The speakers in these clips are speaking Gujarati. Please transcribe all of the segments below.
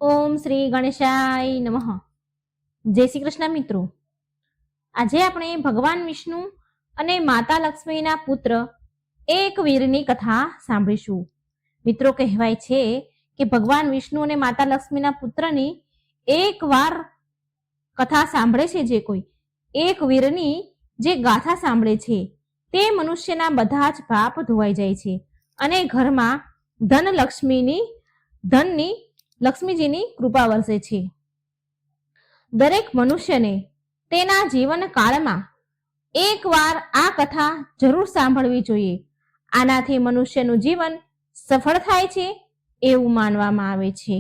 ઓમ શ્રી ગણેશાય નમઃ. જય શ્રી કૃષ્ણ મિત્રો. આજે આપણે ભગવાન વિષ્ણુ અને માતા લક્ષ્મીના પુત્ર એક વીરની કથા સાંભળીશું. મિત્રો, કહેવાય છે કે ભગવાન વિષ્ણુ અને માતા લક્ષ્મીના પુત્રની એક વાર કથા સાંભળે છે જે કોઈ, એક વીરની જે ગાથા સાંભળે છે તે મનુષ્યના બધા જ પાપ ધોવાઈ જાય છે અને ઘરમાં ધનની લક્ષ્મીજીની કૃપા વરસે છે. દરેક મનુષ્યને તેના જીવન કાળમાં એકવાર આ કથા જરૂર સાંભળવી જોઈએ. આનાથી મનુષ્યનું જીવન સફળ થાય છે એવું માનવામાં આવે છે.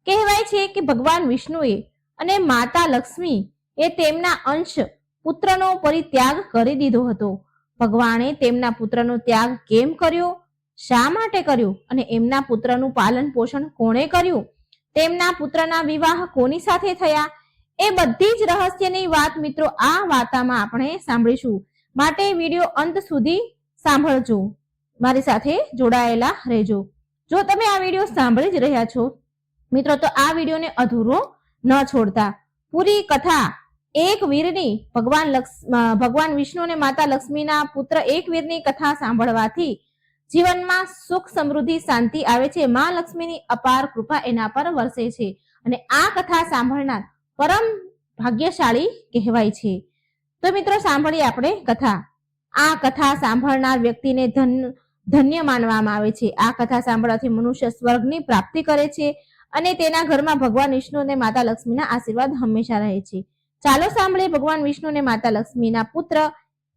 કહેવાય છે કે ભગવાન વિષ્ણુએ અને માતા લક્ષ્મી એ તેમના અંશ પુત્રનો પરિત્યાગ કરી દીધો હતો. ભગવાને તેમના પુત્રનો ત્યાગ કેમ કર્યો, શા માટે કર્યું અને એમના પુત્રનું પાલન પોષણ કોણે કર્યું, તેમના પુત્રના વિવાહ કોની સાથે થયા, એ બધી જ રહસ્યની વાત મિત્રો આ વાર્તામાં આપણે સાંભળીશું. માટે વિડીયો અંત સુધી સાંભળજો, મારી સાથે જોડાયેલા રહેજો. જો તમે આ વિડીયો સાંભળી જ રહ્યા છો મિત્રો તો આ વિડીયોને અધૂરો ન છોડતા. પૂરી કથા એક વીરની ભગવાન વિષ્ણુ અને માતા લક્ષ્મીના પુત્ર એક વીરની કથા સાંભળવાથી જીવનમાં સુખ, સમૃદ્ધિ, શાંતિ આવે છે. માં લક્ષ્મીની અપાર કૃપા એના પર વરસે છે અને આ કથા સાંભળનાર પરમ ભાગ્યશાળી કહેવાય છે. તો મિત્રો સાંભળીએ આપણે કથા. આ કથા સાંભળનાર વ્યક્તિને ધન્ય માનવામાં આવે છે. આ કથા સાંભળવાથી મનુષ્ય સ્વર્ગની પ્રાપ્તિ કરે છે અને તેના ઘરમાં ભગવાન વિષ્ણુ અને માતા લક્ષ્મીના આશીર્વાદ હંમેશા રહે છે. ચાલો સાંભળીએ ભગવાન વિષ્ણુ અને માતા લક્ષ્મીના પુત્ર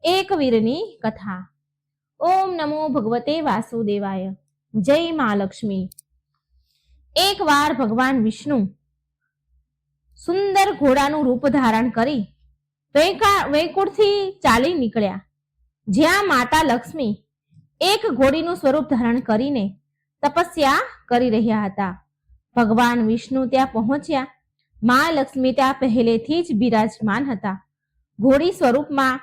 એક વીરની કથા. ઓમ નમો ભગવતે વાસુદેવાય. જય મા લક્ષ્મી. એક વાર ભગવાન વિષ્ણુ સુંદર ઘોડાનું રૂપ ધારણ કરી વૈકુંઠથી ચાલી નીકળ્યા. જ્યાં માતા લક્ષ્મી એક ઘોડીનું સ્વરૂપ ધારણ કરીને તપસ્યા કરી રહ્યા હતા. ભગવાન વિષ્ણુ ત્યાં પહોંચ્યા. મા લક્ષ્મી ત્યાં પહેલેથી જ બિરાજમાન હતા ઘોડી સ્વરૂપમાં.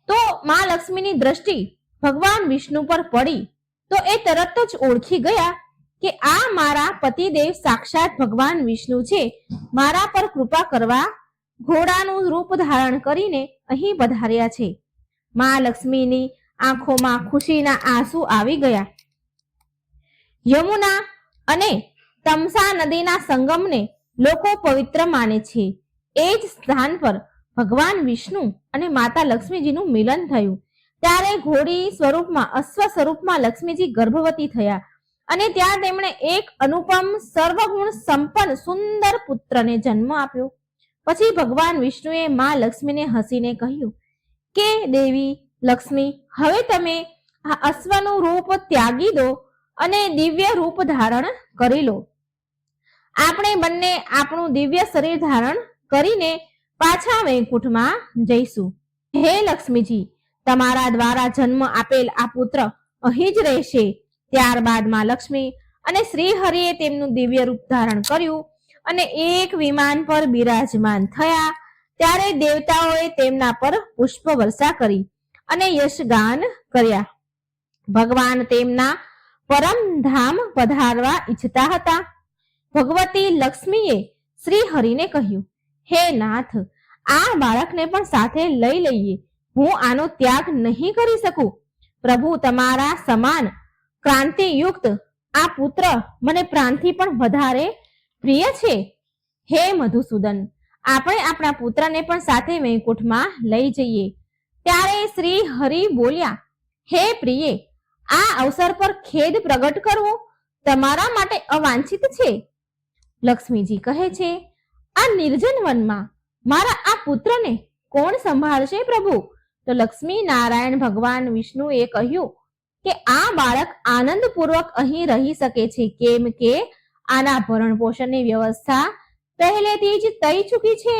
તો મા લક્ષ્મીની દ્રષ્ટિ ભગવાન વિષ્ણુ પર પડી તો એ તરત જ ઓળખી ગયા કે આ મારા પતિદેવ સાક્ષાત ભગવાન વિષ્ણુ છે. મારા પર કૃપા કરવા ઘોડાનું રૂપ ધારણ કરીને અહીં પધાર્યા છે. મા લક્ષ્મીની આંખોમાં ખુશીના આંસુ આવી ગયા. યમુના અને તમસા નદીના સંગમને લોકો પવિત્ર માને છે. એ જ સ્થાન પર ભગવાન વિષ્ણુ અને માતા લક્ષ્મીજીનું મિલન થયું. ત્યારે ઘોડી સ્વરૂપમાં અશ્વ સ્વરૂપમાં લક્ષ્મીજી ગર્ભવતી થયા અને ત્યાં તેમણે એક અનુપમ સર્વગુણ સંપન્ન સુંદર પુત્રને જન્મ આપ્યો. પછી ભગવાન વિષ્ણુએ મા લક્ષ્મીને હસીને કહ્યું કે દેવી લક્ષ્મી, હવે તમે આ અશ્વનું રૂપ ત્યાગી દો અને દિવ્ય રૂપ ધારણ કરી લો. આપણે બંને આપણું દિવ્ય શરીર ધારણ કરીને પાછા વૈકુંઠમાં જઈશું. હે લક્ષ્મીજી, તમારા દ્વારા જન્મ આપેલ આ પુત્ર અહીં જ રહેશે. ત્યારબાદ માં લક્ષ્મી અને શ્રી હરિએ તેમનું દિવ્ય રૂપ ધારણ કર્યું અને એક વિમાન પર બિરાજમાન થયા. ત્યારે દેવતાઓએ તેમના પર પુષ્પ વર્ષા કરી અને યશગાન કર્યા. ભગવાન તેમના પરમ ધામ પધારવા ઈચ્છતા હતા. ભગવતી લક્ષ્મીએ શ્રી હરિને કહ્યું, હે નાથ, આ બાળકને પણ સાથે લઈ લઈએ. હું આનો ત્યાગ નહીં કરી શકું. પ્રભુ, તમારા સમાન ક્રાંતિયુક્ત આ પુત્ર મને પ્રાણથી પણ વધારે પ્રિય છે. હે મધુસૂદન, આપણે આપણા પુત્રને પણ સાથે વૈકુંઠમાં લઈ જઈએ. ત્યારે શ્રી હરિ બોલ્યા, હે પ્રિય, આ અવસર પર ખેદ પ્રગટ કરવો તમારા માટે અવાંછિત છે. લક્ષ્મીજી કહે છે, આ નિર્જન વનમાં મારા આ પુત્રને કોણ સંભાળશે પ્રભુ? તો લક્ષ્મી નારાયણ ભગવાન વિષ્ણુએ કહ્યું કે આ બાળક આનંદપૂર્વક અહીં રહી શકે છે, કેમ કે આના ભરણ પોષણની વ્યવસ્થા પહેલેથી જ થઈ ચૂકી છે.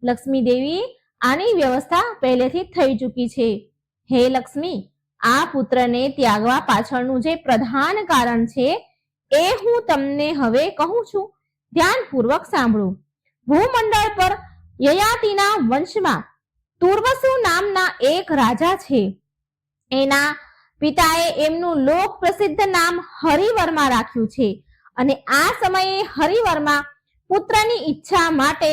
લક્ષ્મી દેવી, આની વ્યવસ્થા પહેલેથી થઈ ચૂકી છે. હે લક્ષ્મી, આ પુત્રને ત્યાગવા પાછળનું જે પ્રધાન કારણ છે એ હું તમને હવે કહું છું. ધ્યાનપૂર્વક સાંભળો. ભૂમંડળ પર યયાતિના વંશમાં તુર્વસુ નામના એક રાજા છે. એના પિતાએ એમનું લોક પ્રસિદ્ધ નામ હરિવર્મા રાખ્યું છે અને આ સમયે હરિવર્મા પુત્રની ઈચ્છા માટે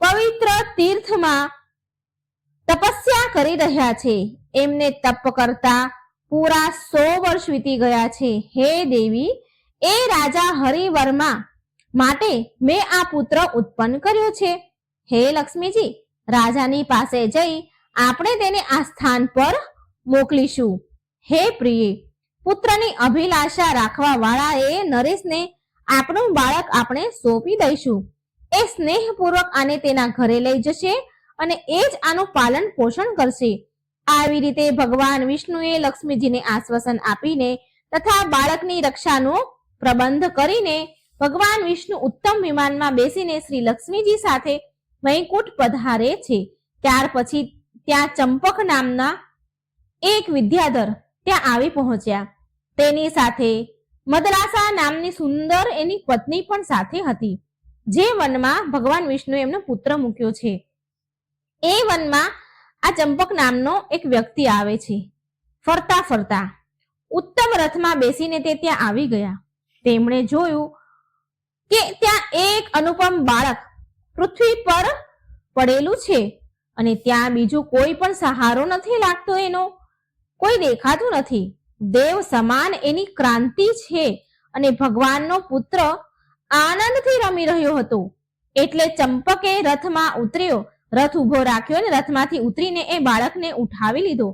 પવિત્ર તીર્થમાં તપસ્યા કરી રહ્યા છે. એમને તપ કરતા પૂરા 100 વર્ષ વીતી ગયા છે. હે દેવી, એ રાજા હરિવર્મા માટે મેં આ પુત્ર ઉત્પન્ન કર્યો છે. હે લક્ષ્મીજી, રાજાની પાસે જઈ આપણે તેને આ સ્થાન પર મોકલીશું. હે પ્રિય, પુત્રની અભિલાષા રાખવા વાળા એ નરેશને આપણું બાળક આપણે સોંપી દઈશું. એ સ્નેહપૂર્વક આને તેના ઘરે લઈ જશે અને એ જ આનું પાલન પોષણ કરશે. આવી રીતે ભગવાન વિષ્ણુએ લક્ષ્મીજીને આશ્વાસન આપીને તથા બાળકની રક્ષાનો પ્રબંધ કરીને ભગવાન વિષ્ણુ ઉત્તમ વિમાનમાં બેસીને શ્રી લક્ષ્મીજી સાથે વૈકુંઠ પધારે છે. ત્યાર પછી ત્યાં ચંપક નામના એક વિદ્યાધર ત્યાં આવી પહોંચ્યા. તેની સાથે મદરાસા નામની સુંદર એની પત્ની પણ સાથે હતી. જે વનમાં ભગવાન વિષ્ણુએ એમનો પુત્ર મૂક્યો છે, એ વનમાં આ ચંપક નામનો એક વ્યક્તિ આવે છે. ફરતા ફરતા ઉત્તમ રથમાં બેસીને તે ત્યાં આવી ગયા. તેમણે જોયું કે ત્યાં એક અનુપમ બાળક પૃથ્વી પર પડેલું છે અને ત્યાં બીજું કોઈ પણ સહારો નથી લાગતો, એનો કોઈ દેખાતું નથી. દેવ સમાન એની ક્રાંતિ છે અને ભગવાનનો પુત્ર આનંદથી રમી રહ્યો હતો. એટલે ચંપકે રથમાં ઉતર્યો, રથ ઉભો રાખ્યો અને રથમાંથી ઉતરીને એ બાળકને ઉઠાવી લીધો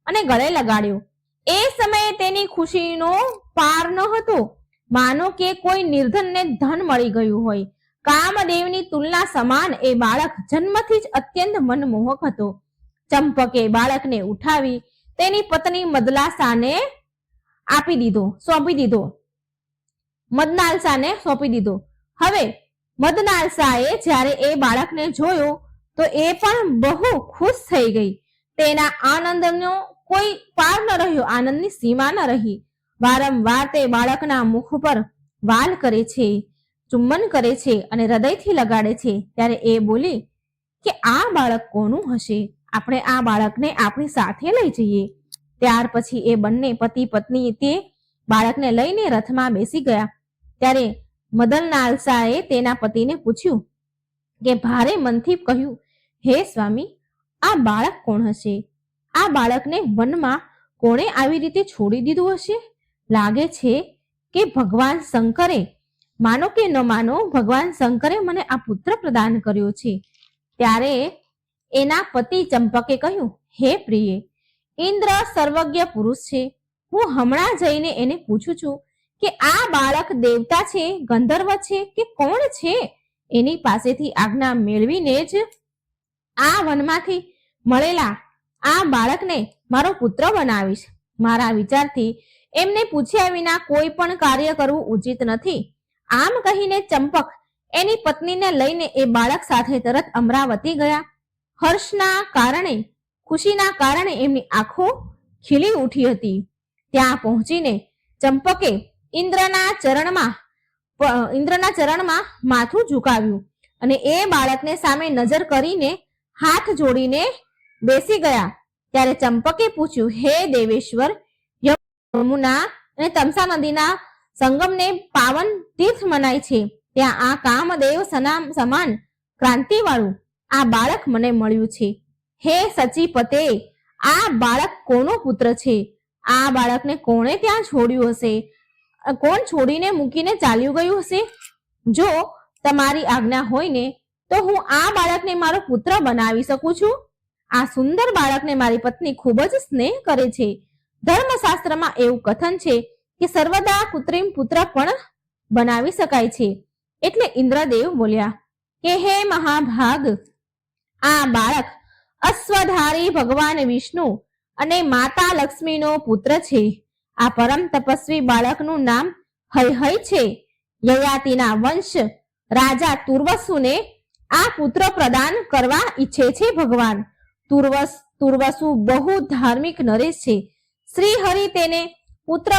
અને ગળે લગાડ્યો. એ સમયે તેની ખુશીનો પાર ન હતો, માનો કે કોઈ નિર્ધનને ધન મળી ગયું હોય. કામદેવની તુલના સમાન એ બાળક જન્મથી જ અત્યંત મનમોહક હતો. ચંપકે બાળકને ઉઠાવી તેની પત્ની મદલાસાને સોંપી દીધો. મદનાલસાને સોંપી દીધો. હવે મદનાલસાએ જ્યારે એ બાળકને જોયો તો એ પણ બહુ ખુશ થઈ ગઈ. તેના આનંદનો કોઈ પાર ન રહ્યો, આનંદની સીમા ન રહી. વારંવાર તે બાળકના મુખ પર વાલ કરે છે, ચુંબન કરે છે અને હૃદયથી લગાડે છે. ત્યારે એ બોલી કે આ બાળક કોનું હશે? આપણે આ બાળકને આપણી સાથે લઈ જઈએ. ત્યાર પછી એ બંને પતિ પત્ની તે બાળકને લઈને રથમાં બેસી ગયા. ત્યારે મદનલાલસાએ તેના પતિને પૂછ્યું કે ભારે મનથી કહ્યું, હે સ્વામી, આ બાળક કોણ હશે? આ બાળકને વનમાં કોણે આવી રીતે છોડી દીધું હશે? લાગે છે કે ભગવાન શંકરે, માનો કે ન માનો, ભગવાન શંકરે મને આ પુત્ર પ્રદાન કર્યો છે. ત્યારે એના પતિ ચંપકે કહ્યું, હે પ્રિય, ઇન્દ્ર સર્વજ્ઞ પુરુષ છે. હું હમણાં જઈને એને પૂછું છું કે આ બાળક દેવતા છે, ગંધર્વ છે કે કોણ છે? એની પાસેથી આજ્ઞા મેળવીને જ આ વનમાંથી મળેલા આ બાળકને મારો પુત્ર બનાવીશ. મારા વિચારથી એમને પૂછ્યા વિના કોઈ પણ કાર્ય કરવું ઉચિત નથી. આમ કહીને ચંપક એની પત્નીને લઈને એ બાળક સાથે તરત અમરાવતી ગયા. હર્ષના કારણે, ખુશીના કારણે એમની આંખો ખીલી ઉઠી હતી. ત્યાં પહોંચીને ચંપકે ઇન્દ્રના ચરણમાં માથું ઝુકાવ્યું અને એ બાળકને સામે નજર કરીને હાથ જોડીને બેસી ગયા. ત્યારે ચંપકે પૂછ્યું, હે દેવેશ્વર, યમુના અને તમસા નદીના સંગમને પાવન તીર્થ મનાય છે. ત્યાં આ કામદેવ સમાન ક્રાંતિવાળું આ બાળક મને મળ્યું છે. હે સચીપતે, આ બાળક કોનો પુત્ર છે? આ બાળકને કોણે ત્યાં છોડ્યું હશે? કોણ છોડીને મૂકીને ચાલ્યું ગયું હશે? જો તમારી આજ્ઞા હોય ને તો હું આ બાળકને મારો પુત્ર બનાવી શકું છું. આ સુંદર બાળકને મારી પત્ની ખૂબ જ સ્નેહ કરે છે. ધર્મશાસ્ત્રમાં એવું કથન છે કે સર્વદા કૃત્રિમ પુત્ર પણ બનાવી શકાય છે. એટલે ઇન્દ્રદેવ બોલ્યા કે હે મહાભાગ, આ બાળક અશ્વધારી ભગવાન વિષ્ણુ અને માતા લક્ષ્મીનો પુત્ર છે. આ પરમ તપસ્વી બાળકનું નામ હૈહય છે. યયાતિના વંશ રાજા તુર્વસુને આ પુત્ર પ્રદાન કરવા ઈચ્છે છે. ભગવાન તુર્વસુ બહુ ધાર્મિક નરેશ છે. શ્રી હરિએ તેને પુત્ર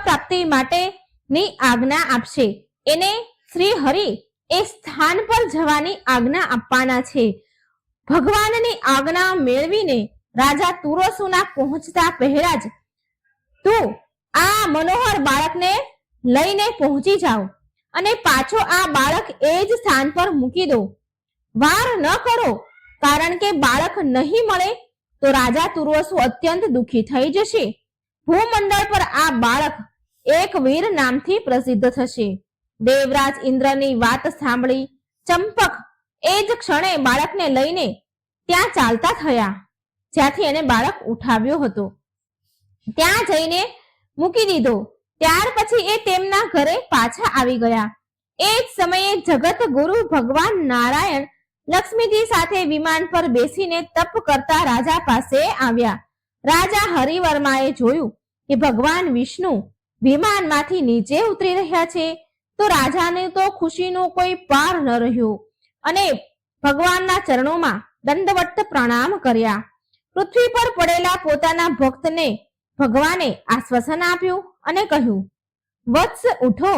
પ્રાપ્તિ માટેની આજ્ઞા આપશે. એને શ્રી હરિ એ સ્થાન પર જવાની આજ્ઞા આપવાના છે. ભગવાનની આજ્ઞા મેળવીને રાજા તુર્વસુના પહોંચતા પહેલા જ તું આ મનોહર બાળકને લઈને પહોંચી જાઓ અને પાછો આ બાળક એ જ સ્થાન પર મૂકી દો. વાર ન કરો, કારણ કે બાળક નહીં મળે તો રાજા તુર્વસુ અત્યંત દુઃખી થઈ જશે. ભૂમંડળ પર આ બાળક એક વીર નામથી પ્રસિદ્ધ થશે. દેવરાજ ઇન્દ્રની વાત સાંભળી ચંપક એ જ ક્ષણે બાળકને લઈને ત્યાં ચાલતા થયા જ્યાંથી એને બાળક ઉઠાવ્યો હતો. ત્યાં જઈને મૂકી દીધો. ત્યાર પછી એ તેમના ઘરે પાછા આવી ગયા. એ જ સમયે જગત ગુરુ ભગવાન નારાયણ લક્ષ્મીજી સાથે વિમાન પર બેસીને તપ કરતા રાજા પાસે આવ્યા. રાજા હરિવર્માએ જોયું કે ભગવાન વિષ્ણુ વિમાનમાંથી નીચે ઉતરી રહ્યા છે તો રાજાને તો ખુશીનો કોઈ પાર ન રહ્યો અને ભગવાનના ચરણોમાં દંડવત પ્રણામ કર્યા. પૃથ્વી પર પડેલા પોતાના ભક્તને ભગવાને આશ્વાસન આપ્યું અને કહ્યું, વત્સ ઉઠો.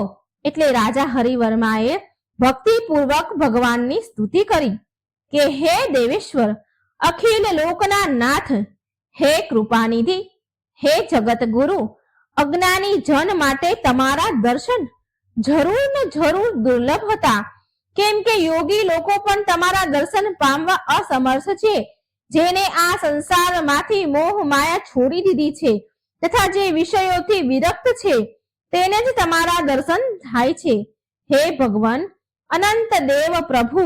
એટલે રાજા હરિવર્માએ ભક્તિપૂર્વક ભગવાનની સ્તુતિ કરી કે હે દેવેશ્વર, અખિલ લોકના નાથ, હે કૃપાનિધિ, હે જગત ગુરુ, અજ્ઞાની જન માટે તમારા દર્શન જરૂર ને જરૂર દુર્લભ હતા. કેમ કે યોગી લોકો પણ તમારા દર્શન પામવા અસમર્થ છે. જેને આ સંસારમાંથી મોહ માયા છોડી દીધી છે તથા જે વિષયોથી વિરક્ત છે તેને જ તમારા દર્શન થાય છે. હે ભગવાન અનંત દેવ પ્રભુ,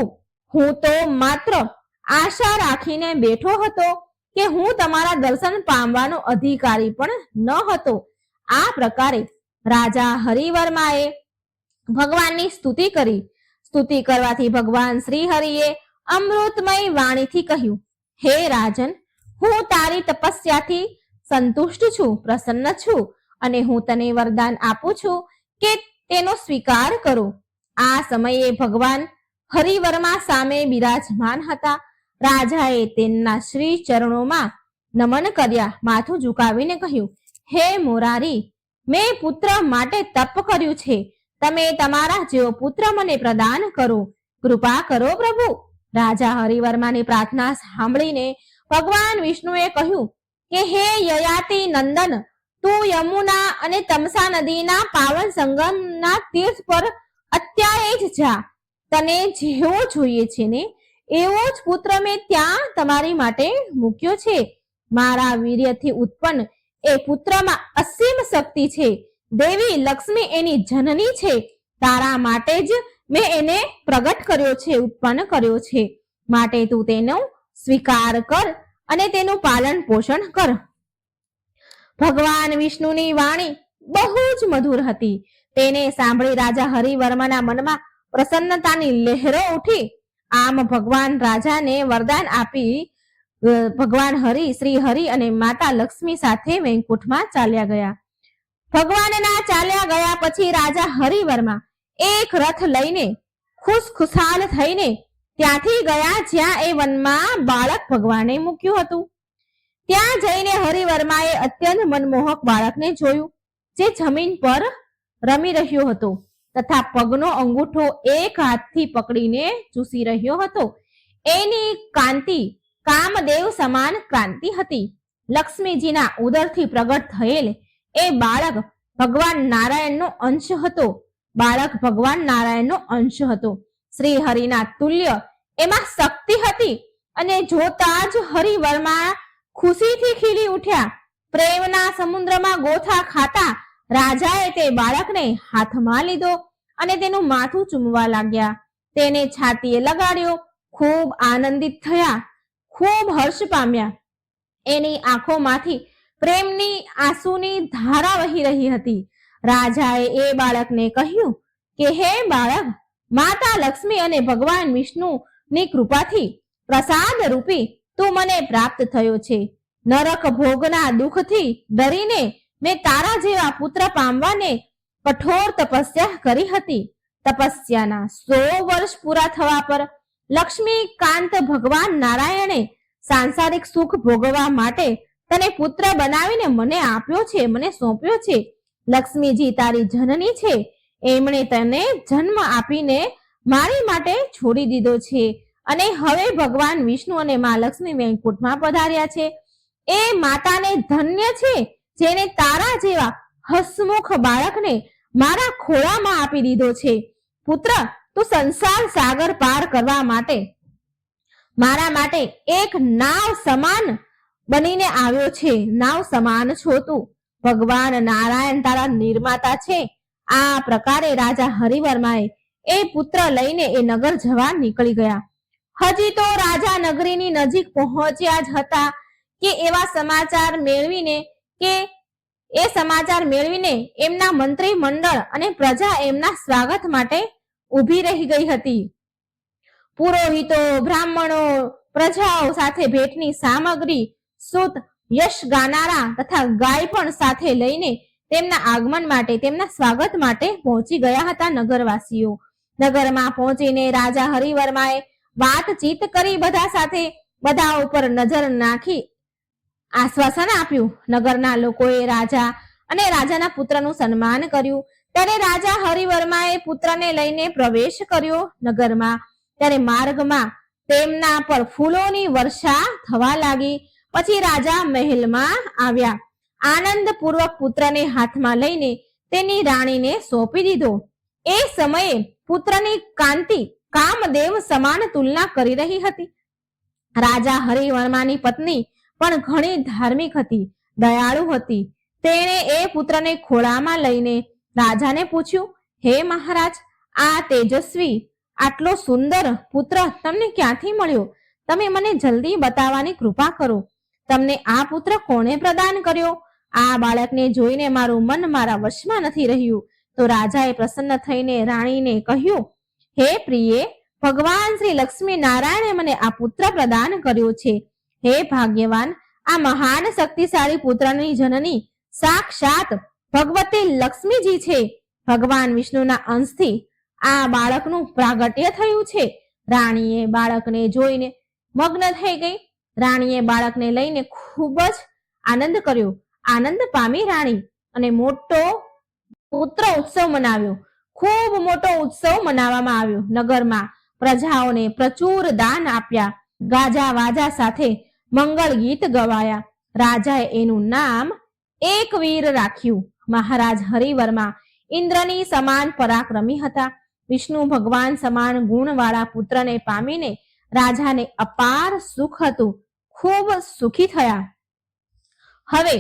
હું તો માત્ર આશા રાખીને બેઠો હતો કે હું તમારા દર્શન પામવાનો અધિકારી પણ ન હતો. આ પ્રકારે રાજા હરિવર્માએ ભગવાનની સ્તુતિ કરી. સ્તુતિ કરવાથી ભગવાન શ્રી હરિએ અમૃતમય વાણીથી કહ્યું, હે રાજન, હું તારી તપસ્યાથી સંતુષ્ટ છું, પ્રસન્ન છું અને હું તને વરદાન આપું છું કે તેનો સ્વીકાર કરો. આ સમયે ભગવાન હરિવર્મા સામે બિરાજમાન હતા. રાજાએ તેમના શ્રી ચરણોમાં નમન કર્યા. માથું ઝુકાવીને કહ્યું, હે મોરારી, મેં પુત્ર માટે તપ કર્યું છે. તમે તમારા જેવો પુત્ર મને પ્રદાન કરો. કૃપા કરો પ્રભુ. રાજા હરિવર્માની પ્રાર્થના સાંભળીને ભગવાન વિષ્ણુએ કહ્યું કે હે યયાતિ નંદન, તું યમુના અને તમસા નદીના પાવન સંગમના તીર્થ પર અત્યારે જ જા. તને જેવો જોઈએ છે ને એવો જ પુત્ર મેં ત્યાં તમારી માટે મૂક્યો છે. મારા વીર્યથી ઉત્પન્ન એ પુત્રમાં અસીમ શક્તિ છે. દેવી લક્ષ્મી એની જનની છે. તારા માટે જ મેં એને પ્રગટ કર્યો છે, ઉત્પન્ન કર્યો છે. માટે તું તેનો સ્વીકાર કર અને તેનું પાલન પોષણ કર. ભગવાન વિષ્ણુની વાણી બહુ જ મધુર હતી. તેને સાંભળી રાજા હરિવર્માના મનમાં પ્રસન્નતાની લહેરો ઉઠી. આમ ભગવાન રાજાને વરદાન આપી ભગવાન હરિ, શ્રી હરિ અને માતા લક્ષ્મી સાથે વૈકુંઠમાં ચાલ્યા ગયા. ભગવાનના ચાલ્યા ગયા પછી રાજા હરિવર્મા એક રથ લઈને ખુશખુશાલ થઈને ત્યાંથી ગયા જ્યાં એ વનમાં બાળક ભગવાને મૂક્યું હતું. ત્યાં જઈને હરિવર્માએ અત્યંત મનમોહક બાળકને જોયું જે જમીન પર રમી રહ્યો હતો તથા પગનો અંગૂઠો એક હાથથી પકડીને ચૂસી રહ્યો હતો. એની કાંતિ કામદેવ સમાન કાંતિ હતી. લક્ષ્મીજીના ઉદરથી પ્રગટ થયેલ એ બાળક ભગવાન નારાયણનો અંશ હતો. બાળક ભગવાન નારાયણનો અંશ હતો. શ્રી હરિના તુલ્ય એમાં શક્તિ હતી અને જોતા જ હરિવર્મા ખુશીથી ખીલી ઉઠ્યા. પ્રેમના સમુદ્રમાં ગોથા ખાતા રાજાએ તે બાળકને હાથમાં લીધો અને તેનું માથું ચૂમવા લાગ્યા. તેને છાતીએ લગાડ્યો. ખૂબ આનંદિત થયા, ખૂબ હર્ષ પામ્યા. એની આંખોમાંથી પ્રેમની આંસુની ધારા વહી રહી હતી. રાજાએ એ બાળકને કહ્યું કે હે બાળક, માતા લક્ષ્મી અને ભગવાન વિષ્ણુની કૃપાથી પ્રસાદ રૂપી તું મને પ્રાપ્ત થયો છે. નરક ભોગના દુઃખથી ડરીને મેં તારા જેવા પુત્ર પામવાને કઠોર તપસ્યા કરી હતી. તપસ્યાના 100 વર્ષ પૂરા થવા પર લક્ષ્મીકાંત ભગવાન નારાયણે સાંસારિક સુખ ભોગવવા માટે તને પુત્ર બનાવીને મને આપ્યો છે, મને સોંપ્યો છે. લક્ષ્મીજી તારી જનની છે. એમણે તને જન્મ આપીને મારી માટે છોડી દીધો છે અને હવે ભગવાન વિષ્ણુ અને મા લક્ષ્મી વૈકુંઠમાં પધાર્યા છે. એ માતાને ધન્ય છે જેને તારા જેવા હસમુખ બાળકને મારા ખોળામાં આપી દીધો છે. પુત્ર, તું સંસાર સાગર પાર કરવા માટે મારા માટે એક નાવ સમાન બનીને આવ્યો છે. નાવ સમાન છો તું. ભગવાન નારાયણ તારા નિર્માતા છે. આ પ્રકારે રાજા હરિવર્માએ એ પુત્ર લઈને એ નગર જવા નીકળી ગયા. હજી તો રાજા નગરીની નજીક પહોંચ્યા જ હતા કે એવા સમાચાર મેળવીને એમના મંત્રી મંડળ અને પ્રજા એમના સ્વાગત માટે ઊભી રહી ગઈ હતી. પુરોહિતો, બ્રાહ્મણો, પ્રજાઓ સાથે ભેટની સામગ્રી, સૂત, યશ ગાનારા તથા ગાય પણ સાથે લઈને તેમના આગમન માટે, તેમના સ્વાગત માટે પહોંચી ગયા હતા નગરવાસીઓ. નગરમાં પહોંચીને રાજા હરિવર્માએ વાતચીત કરી બધા સાથે, બધા ઉપર નજર નાખી આશ્વાસન આપ્યું. નગરના લોકોએ રાજા અને રાજાના પુત્રનું સન્માન કર્યું. ત્યારે રાજા હરિવર્માએ પુત્રને લઈને પ્રવેશ કર્યો નગરમાં. ત્યારે માર્ગમાં તેમના પર ફૂલોની વર્ષા થવા લાગી. પછી રાજા મહેલમાં આવ્યા. આનંદપૂર્વક પુત્રને હાથમાં લઈને તેની રાણીને સોંપી દીધો. એ સમયે પુત્રની કાંતિ કામદેવ સમાન તુલના કરી રહી હતી. રાજા હરિવર્માની પત્ની પણ ઘણી ધાર્મિક હતી, દયાળુ હતી. તેણે એ પુત્રને ખોળામાં લઈને રાજાને પૂછ્યું, હે મહારાજ, આ તેજસ્વી, આટલો સુંદર પુત્ર તમને ક્યાંથી મળ્યો? તમે મને જલ્દી બતાવવાની કૃપા કરો. તમને આ પુત્ર કોણે પ્રદાન કર્યો? આ બાળકને જોઈને મારું મન મારા વશમાં નથી રહ્યું. તો રાજાએ પ્રસન્ન થઈને રાણીને કહ્યું, હે પ્રિયે, ભગવાન શ્રી લક્ષ્મી નારાયણે મને આ પુત્ર પ્રદાન કર્યો છે. હે ભાગ્યવાન, આ મહાન શક્તિશાળી પુત્રની જનની સાક્ષાત ભગવતી લક્ષ્મીજી છે. ભગવાન વિષ્ણુના અંશથી આ બાળકનું પ્રાગટ્ય થયું છે. રાણીએ બાળકને જોઈને મગ્ન થઈ ગઈ. રાણીએ બાળકને લઈને ખૂબ જ આનંદ કર્યો. આનંદ પામી રાણી અને મોટો પુત્ર ઉત્સવ મનાવ્યો. ખૂબ મોટો ઉત્સવ મનાવવામાં આવ્યો. નગરમાં પ્રજાઓને પ્રચુર દાન આપ્યા. ગાજા વાજા સાથે મંગળ ગીત ગવાયા. રાજાએ એનું નામ એકવીર રાખ્યું. મહારાજ હરિવર્મા ઇન્દ્રની સમાન પરાક્રમી હતા. વિષ્ણુ ભગવાન સમાન ગુણવાળા પુત્રને પામીને રાજાને અપાર સુખ હતું. ખૂબ સુખી થયા. હવે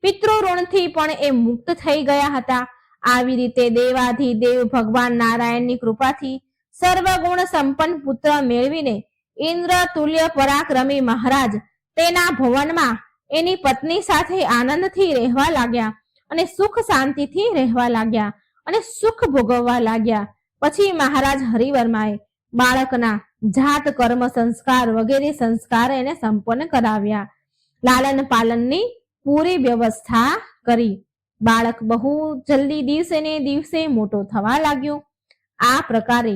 પિતૃઋણથી પણ એ મુક્ત થઈ ગયા હતા. આવી રીતે દેવાધિદેવ ભગવાન નારાયણની કૃપાથી સર્વગુણ સંપન્ન પુત્ર મેળવીને ઇન્દ્ર તુલ્ય પરાક્રમી મહારાજ તેના ભવનમાં એની પત્ની સાથે આનંદથી રહેવા લાગ્યા અને સુખ શાંતિથી રહેવા લાગ્યા અને સુખ ભોગવવા લાગ્યા. પછી મહારાજ હરિવર્માએ બાળકના જાત કર્મ સંસ્કાર વગેરે સંસ્કાર એને સંપન્ન કરાવ્યા. લાલન પાલનની પૂરી વ્યવસ્થા કરી. બાળક બહુ જલ્દી દિવસે ને દિવસે મોટો થવા લાગ્યો. આ પ્રકારે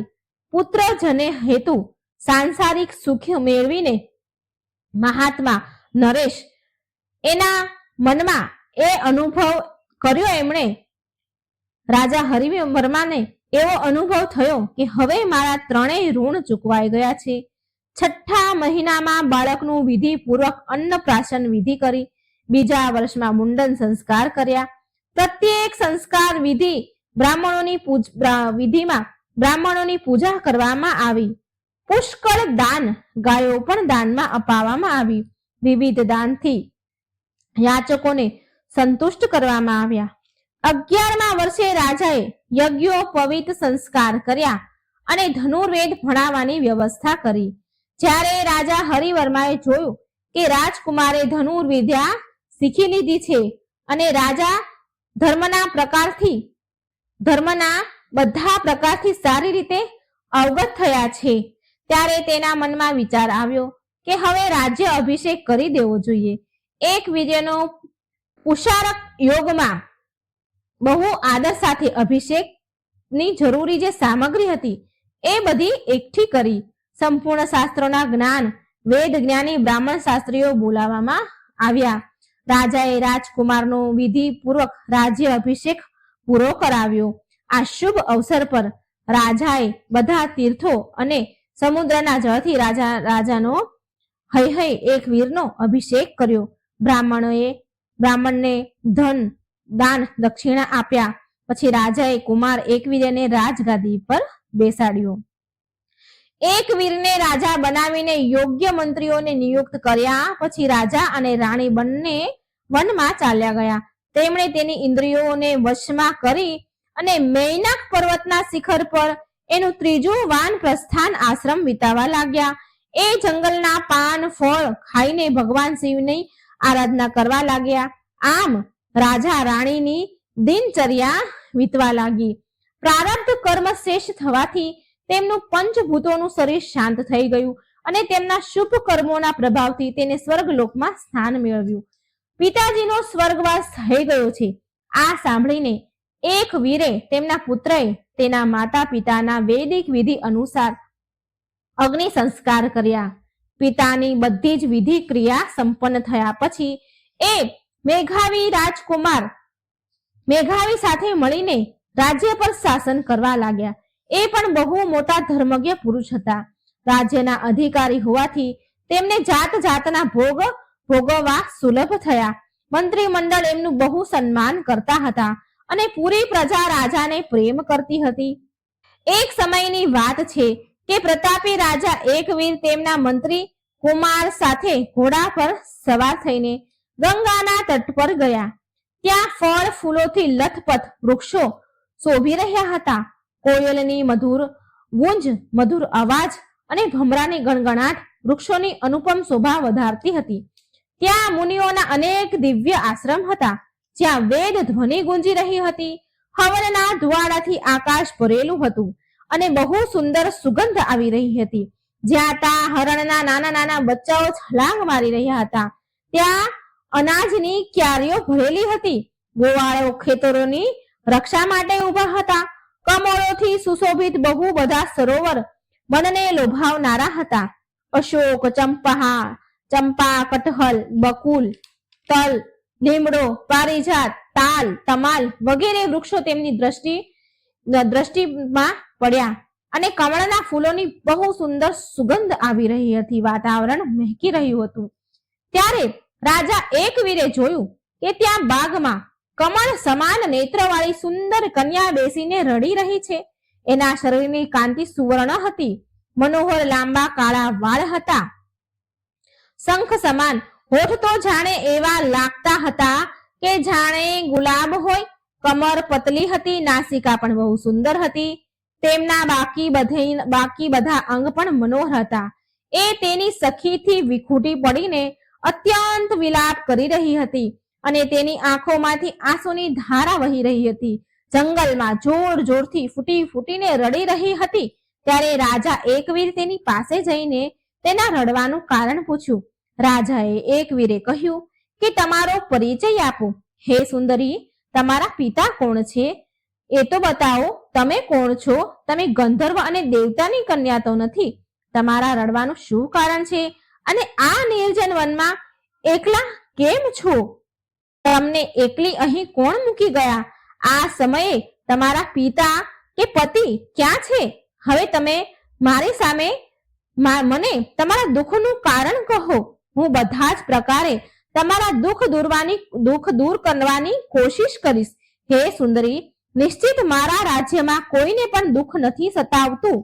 પુત્ર જને હેતુ સાંસારિક સુખ મેળવીને મહાત્મા નરેશ એના મનમાં એ અનુભવ કર્યો. એમણે રાજા હરિવર્માને એવો અનુભવ થયો કે હવે મારા ત્રણેય ઋણ ચૂકવાઈ ગયા છે. છઠ્ઠા મહિનામાં બાળકનું વિધિપૂર્વક અન્નપ્રાશન વિધિ કરી. બીજા વર્ષમાં મુંડન સંસ્કાર કર્યા. પ્રત્યેક સંસ્કાર વિધિમાં બ્રાહ્મણોની પૂજા કરવામાં આવી. પુષ્કળ દાન, ગાયો પણ દાનમાં અપાવવામાં આવી. વિવિધ દાનથી યાચકોને સંતુષ્ટ કરવામાં આવ્યા. 11મા વર્ષે રાજાએ યજ્ઞોપવિત સંસ્કાર કર્યા અને ધનુર્વેદ ભણાવવાની વ્યવસ્થા કરી. જ્યારે રાજા હરિવર્માએ જોયું કે રાજકુમારે ધનુર્વિદ્યા શીખી લીધી છે અને રાજા ધર્મના બધા પ્રકારથી સારી રીતે અવગત થયા છે, ત્યારે તેના મનમાં વિચાર આવ્યો કે હવે રાજ્ય અભિષેક કરી દેવો જોઈએ. એક વીર્યનો પુષારક યોગમાં બહુ આદર સાથે અભિષેકની જરૂરી જે સામગ્રી હતી એ બધી એકઠી કરી. સંપૂર્ણ શાસ્ત્રોના જ્ઞાન વેદ જ્ઞાની બ્રાહ્મણ શાસ્ત્રીઓ બોલાવવામાં આવ્યા. રાજાએ રાજકુમારનો વિધિપૂર્વક રાજ્ય અભિષેક પૂરો કરાવ્યો. આ શુભ અવસર પર રાજાએ બધા તીર્થો અને સમુદ્રના જળથી રાજાનો હૈ એક વીરનો અભિષેક કર્યો. બ્રાહ્મણને ધન, દાન દક્ષિણા આપ્યા. પછી રાજાએ કુમાર એકવીરને રાજગાદી પર બેસાડ્યો. એકવીરને રાજા બનાવીને યોગ્ય મંત્રીઓને નિયુક્ત કર્યા. પછી રાજા અને રાણી બંને વનમાં ચાલ્યા ગયા. તેમણે તેની ઇન્દ્રિયોને વશમાં કરી અને મૈનાક પર્વતના શિખર પર એનું ત્રીજું વાનપ્રસ્થાન આશ્રમ વિતાવા લાગ્યા. એ જંગલના પાન ફળ ખાઈને ભગવાન શિવની આરાધના કરવા લાગ્યા. આમ રાજા રાણીની દિનચર્યા વીતવા લાગી. પ્રારબ્ધ કર્મ શેષ થવાથી તેમનું પંચભૂતોનું શરીર શાંત થઈ ગયું અને તેમના શુભ કર્મોના પ્રભાવથી તેને સ્વર્ગલોકમાં સ્થાન મેળવ્યું. પિતાજીનો સ્વર્ગવાસ થઈ ગયો છે. આ સાંભળીને એક વીરે તેમના પુત્રએ તેના માતા પિતાના વૈદિક વિધિ અનુસાર અગ્નિ સંસ્કાર કર્યા. પિતાની બધી જ વિધિ ક્રિયા સંપન્ન થયા પછી એ મેઘાવી રાજકુમાર મેઘાવી સાથે મળીને રાજ્ય પર શાસન કરવા લાગ્યા. એ પણ બહુ મોટા ધર્મજ્ઞ પુરુષ હતા. રાજ્યના અધિકારી હોવાથી તેમને જાત જાતના ભોગ ભોગવવા સુલભ થયા. મંત્રી મંડળ એમનું બહુ સન્માન કરતા હતા અને પૂરી પ્રજા રાજાને પ્રેમ કરતી હતી. એક સમયની વાત છે કે પ્રતાપી રાજા એકવીર તેમના મંત્રી કુમાર સાથે ઘોડા પર સવાર થઈને ગંગાના તટ પર ગયા. ત્યાં ફળ ફૂલોથી લથપથ વૃક્ષો શોભી રહ્યા હતા. કોયલની મધુર ગુંજ, મધુર અવાજ અને ભમરાની ગણગણાટ વૃક્ષોની અનુપમ શોભા વધારતી હતી. ત્યાં મુનિઓના અનેક દિવ્ય આશ્રમ હતા, જ્યાં વેદ ધ્વનિ ગુંજી રહી હતી. હવનના ધુવાડાથી આકાશ ભરેલું હતું અને બહુ સુંદર સુગંધ આવી રહી હતી. જ્યાં તા હરણના નાના નાના બચ્ચાઓ છલાંગ મારી રહ્યા હતા. ત્યાં અનાજની ક્યારીઓ ભરેલી હતી. ગોવાળો ખેતરોની રક્ષા માટે ઉભા હતા. કમળોથી સુશોભિત બહુ બધા સરોવર મનને લોભાવનારા હતા. અશોક, ચંપા, કટહલ, બકુલ, તલ, લીમડો, પારિજાત, તાલ, તમાલ વગેરે વૃક્ષો તેમની દ્રષ્ટિમાં પડ્યા અને કમળના ફૂલોની બહુ સુંદર સુગંધ આવી રહી હતી. વાતાવરણ મહેકી રહ્યું હતું. ત્યારે રાજા એકવીરે જોયું કે ત્યાં બાગમાં કમળ સમાન નેત્રવાળી સુંદર કન્યા બેસીને રડી રહી છે. એના શરીરની કાંતિ સુવર્ણ હતી. મનોહર લાંબા કાળા વાળ હતા. શંખ સમાન હોઠ તો જાણે એવા લાગતા હતા કે જાણે ગુલાબ હોય. કમર પતલી હતી. નાસિકા પણ બહુ સુંદર હતી. તેમના બાકી બધા અંગ પણ મનોહર હતા. એ તેની સખીથી વિખૂટી પડીને અત્યંત વિલાપ કરી રહી હતી અને તેની આંખોમાંથી આંસુની ધારા વહી રહી હતી. જંગલમાં જોર જોરથી ફૂટીને રડી રહી હતી. ત્યારે રાજા એકવીર તેની પાસે જઈને તેના રડવાનું કારણ પૂછ્યું. રાજાએ એકવીરે કહ્યું કે તમારો પરિચય આપો. હે સુંદરી, તમારા પિતા કોણ છે એ તો બતાવો. તમે કોણ છો? તમે ગંધર્વ અને દેવતાની કન્યા તો નથી. તમારા રડવાનું શું કારણ છે અને આ નિર્જન વનમાં એકલા કેમ છો? તમને એકલી અહીં કોણ મૂકી ગયા? આ સમયે તમારા પિતા કે પતિ ક્યાં છે? હવે તમે મારી સામે મને તમારા દુઃખનું કારણ કહો. હું બધા જ પ્રકારે તમારા દુઃખ દૂર કરવાની કોશિશ કરીશ. હે સુંદરી, નિશ્ચિત મારા રાજ્યમાં કોઈને પણ દુઃખ નથી સતાવતું.